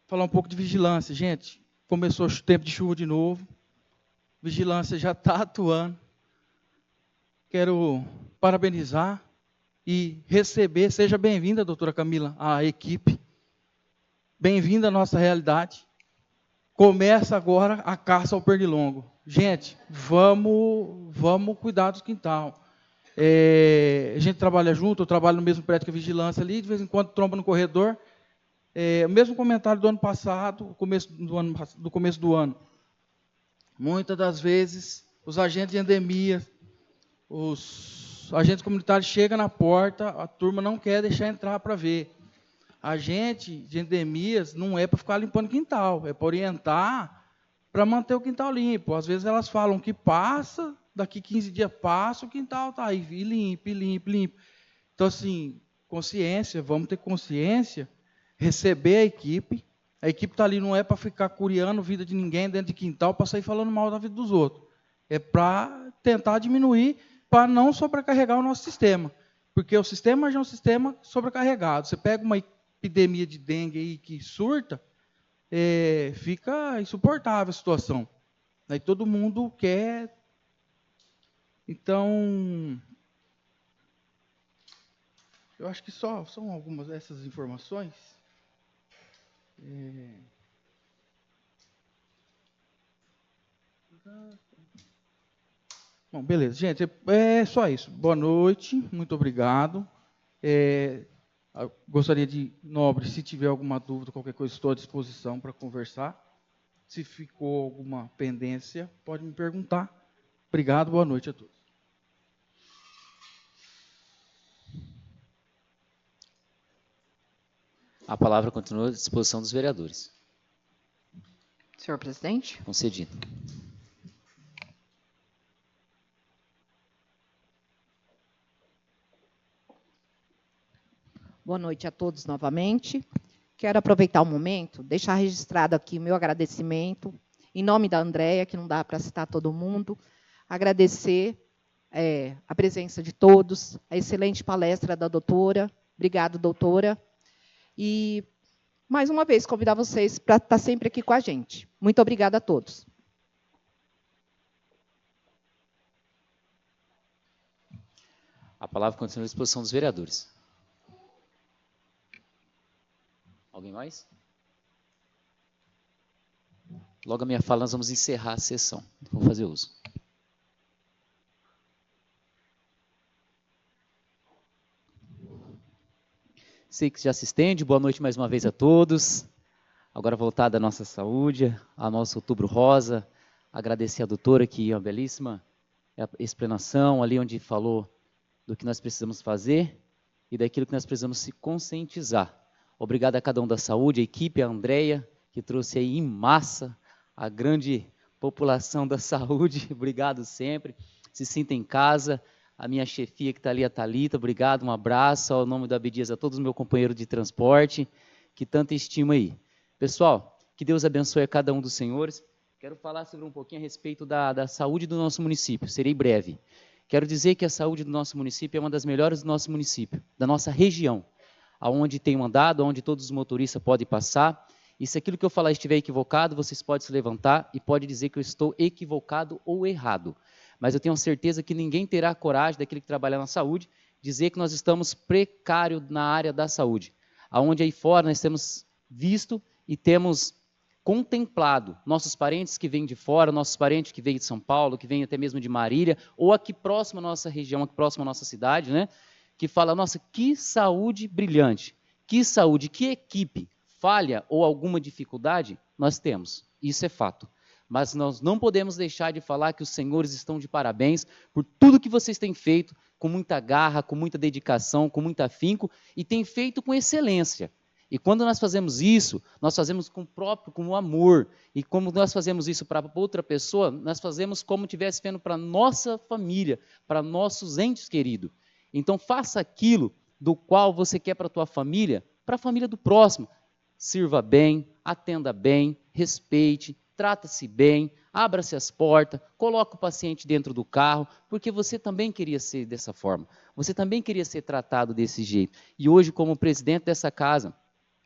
falar um pouco de vigilância. Gente, começou o tempo de chuva de novo. Vigilância já está atuando. Quero parabenizar e receber, seja bem-vinda, doutora Camila, à equipe. Bem-vinda à nossa realidade. Começa agora a caça ao pernilongo. Gente, vamos cuidar do quintal. A gente trabalha junto, eu trabalho no mesmo prédio que a vigilância ali, de vez em quando tromba no corredor. O mesmo comentário do ano passado, do começo do ano. Muitas das vezes, os agentes de endemia, os agentes comunitários chegam na porta, a turma não quer deixar entrar para ver. Agente de endemias não é para ficar limpando quintal, é para orientar, para manter o quintal limpo. Às vezes elas falam que passa, daqui 15 dias passa, o quintal está aí, e limpo, e limpo, e limpo. Então, assim, consciência, vamos ter consciência, receber a equipe está ali, não é para ficar curiando a vida de ninguém dentro de quintal, para sair falando mal da vida dos outros. É para tentar diminuir, para não sobrecarregar o nosso sistema. Porque o sistema já é um sistema sobrecarregado. Você pega uma epidemia de dengue aí que surta, fica insuportável a situação. Aí todo mundo quer. Então, eu acho que só são algumas dessas informações. Bom, beleza, gente, é só isso. Boa noite, muito obrigado. Gostaria de, nobre, se tiver alguma dúvida, qualquer coisa, estou à disposição para conversar. Se ficou alguma pendência, pode me perguntar. Obrigado, boa noite a todos. A palavra continua à disposição dos vereadores. Senhor presidente. Concedido. Boa noite a todos novamente. Quero aproveitar o momento, deixar registrado aqui o meu agradecimento, em nome da Andréia, que não dá para citar todo mundo, agradecer a presença de todos, a excelente palestra da doutora. Obrigado, doutora. E, mais uma vez, convidar vocês para estar sempre aqui com a gente. Muito obrigada a todos. A palavra continua à disposição dos vereadores. Alguém mais? Logo a minha fala, nós vamos encerrar a sessão. Vou fazer uso. Sei que já se estende. Boa noite mais uma vez a todos. Agora voltada à nossa saúde, ao nosso Outubro Rosa. Agradecer à doutora que é uma belíssima explanação, ali onde falou do que nós precisamos fazer e daquilo que nós precisamos se conscientizar. Obrigado a cada um da saúde, a equipe, a Andréia, que trouxe aí em massa a grande população da saúde. Obrigado sempre. Se sinta em casa. A minha chefia que está ali, a Thalita, obrigado, um abraço. Ao nome do Abdias, a todos os meus companheiros de transporte, que tanta estima aí. Pessoal, que Deus abençoe a cada um dos senhores. Quero falar sobre um pouquinho a respeito da saúde do nosso município, serei breve. Quero dizer que a saúde do nosso município é uma das melhores do nosso município, da nossa região, onde tenho andado, onde todos os motoristas podem passar. E se aquilo que eu falar estiver equivocado, vocês podem se levantar e podem dizer que eu estou equivocado ou errado. Mas eu tenho certeza que ninguém terá a coragem, daquele que trabalha na saúde, dizer que nós estamos precários na área da saúde. Onde aí fora nós temos visto e temos contemplado nossos parentes que vêm de fora, nossos parentes que vêm de São Paulo, que vêm até mesmo de Marília, ou aqui próximo à nossa região, aqui próximo à nossa cidade, né? Que fala, nossa, que saúde brilhante, que saúde, que equipe, falha ou alguma dificuldade, nós temos, isso é fato. Mas nós não podemos deixar de falar que os senhores estão de parabéns por tudo que vocês têm feito, com muita garra, com muita dedicação, com muito afinco, e têm feito com excelência. E quando nós fazemos isso, nós fazemos com amor. E como nós fazemos isso para outra pessoa, nós fazemos como estivesse vendo para nossa família, para nossos entes queridos. Então faça aquilo do qual você quer para a tua família, para a família do próximo. Sirva bem, atenda bem, respeite, trata-se bem, abra-se as portas, coloque o paciente dentro do carro, porque você também queria ser dessa forma. Você também queria ser tratado desse jeito. E hoje, como presidente dessa casa,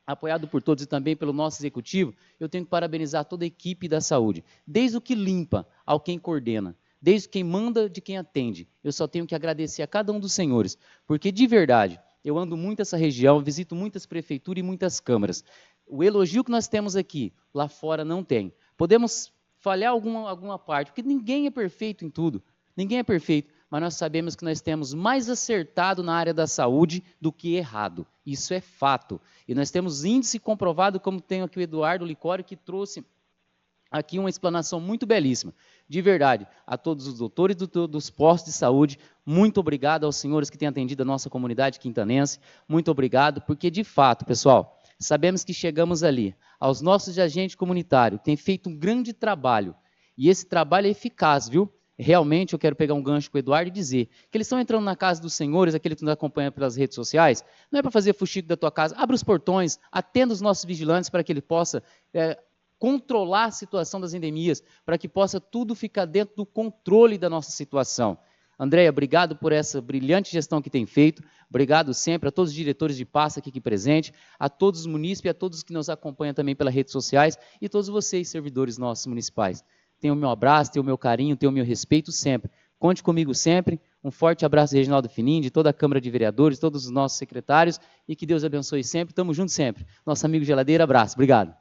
apoiado por todos e também pelo nosso executivo, eu tenho que parabenizar toda a equipe da saúde, desde o que limpa ao quem coordena, desde quem manda de quem atende. Eu só tenho que agradecer a cada um dos senhores, porque de verdade, eu ando muito essa região, visito muitas prefeituras e muitas câmaras. O elogio que nós temos aqui, lá fora não tem. Podemos falhar alguma parte, porque ninguém é perfeito em tudo, ninguém é perfeito, mas nós sabemos que nós temos mais acertado na área da saúde do que errado. Isso é fato. E nós temos índice comprovado, como tem aqui o Eduardo Licório, que trouxe aqui uma explanação muito belíssima. De verdade, a todos os doutores dos postos de saúde, muito obrigado aos senhores que têm atendido a nossa comunidade quintanense, muito obrigado, porque de fato, pessoal, sabemos que chegamos ali, aos nossos agentes comunitários, que têm feito um grande trabalho, e esse trabalho é eficaz, viu? Realmente, eu quero pegar um gancho com o Eduardo e dizer que eles estão entrando na casa dos senhores, aquele que nos acompanha pelas redes sociais, não é para fazer fuxico da tua casa, abre os portões, atenda os nossos vigilantes para que ele possa controlar a situação das endemias, para que possa tudo ficar dentro do controle da nossa situação. Andréia, obrigado por essa brilhante gestão que tem feito, obrigado sempre a todos os diretores de pasta aqui presentes, a todos os munícipes e a todos que nos acompanham também pelas redes sociais e todos vocês, servidores nossos municipais. Tenha o meu abraço, tenha o meu carinho, tenha o meu respeito sempre. Conte comigo sempre. Um forte abraço de Reginaldo Finim, de toda a Câmara de Vereadores, todos os nossos secretários, e que Deus abençoe sempre. Tamo junto sempre. Nosso amigo Geladeira, abraço. Obrigado.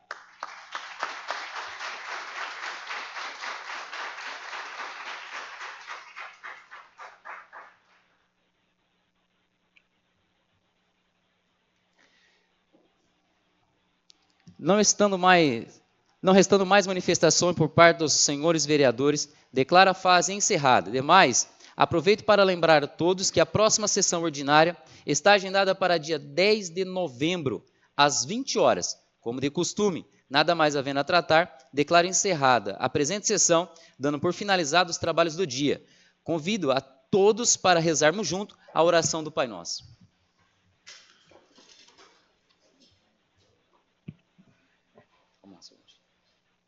Não restando mais manifestações por parte dos senhores vereadores, declaro a fase encerrada. Demais, aproveito para lembrar a todos que a próxima sessão ordinária está agendada para dia 10 de novembro, às 20 horas. Como de costume, nada mais havendo a tratar, declaro encerrada a presente sessão, dando por finalizados os trabalhos do dia. Convido a todos para rezarmos junto a oração do Pai Nosso.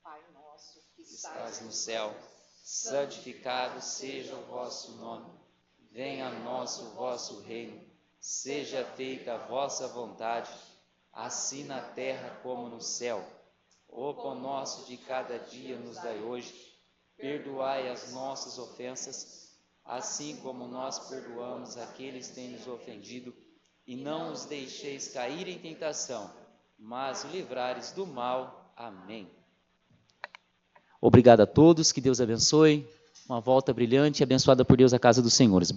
Pai nosso, que Estás no céu, santificado seja o vosso nome. Venha a nós o vosso reino. Seja feita a vossa vontade, assim na terra como no céu. O pão nosso de cada dia nos dai hoje. Perdoai as nossas ofensas, assim como nós perdoamos aqueles que têm nos ofendido. E não os deixeis cair em tentação, mas livrares do mal. Amém. Obrigado a todos, que Deus abençoe. Uma volta brilhante e abençoada por Deus a casa dos senhores.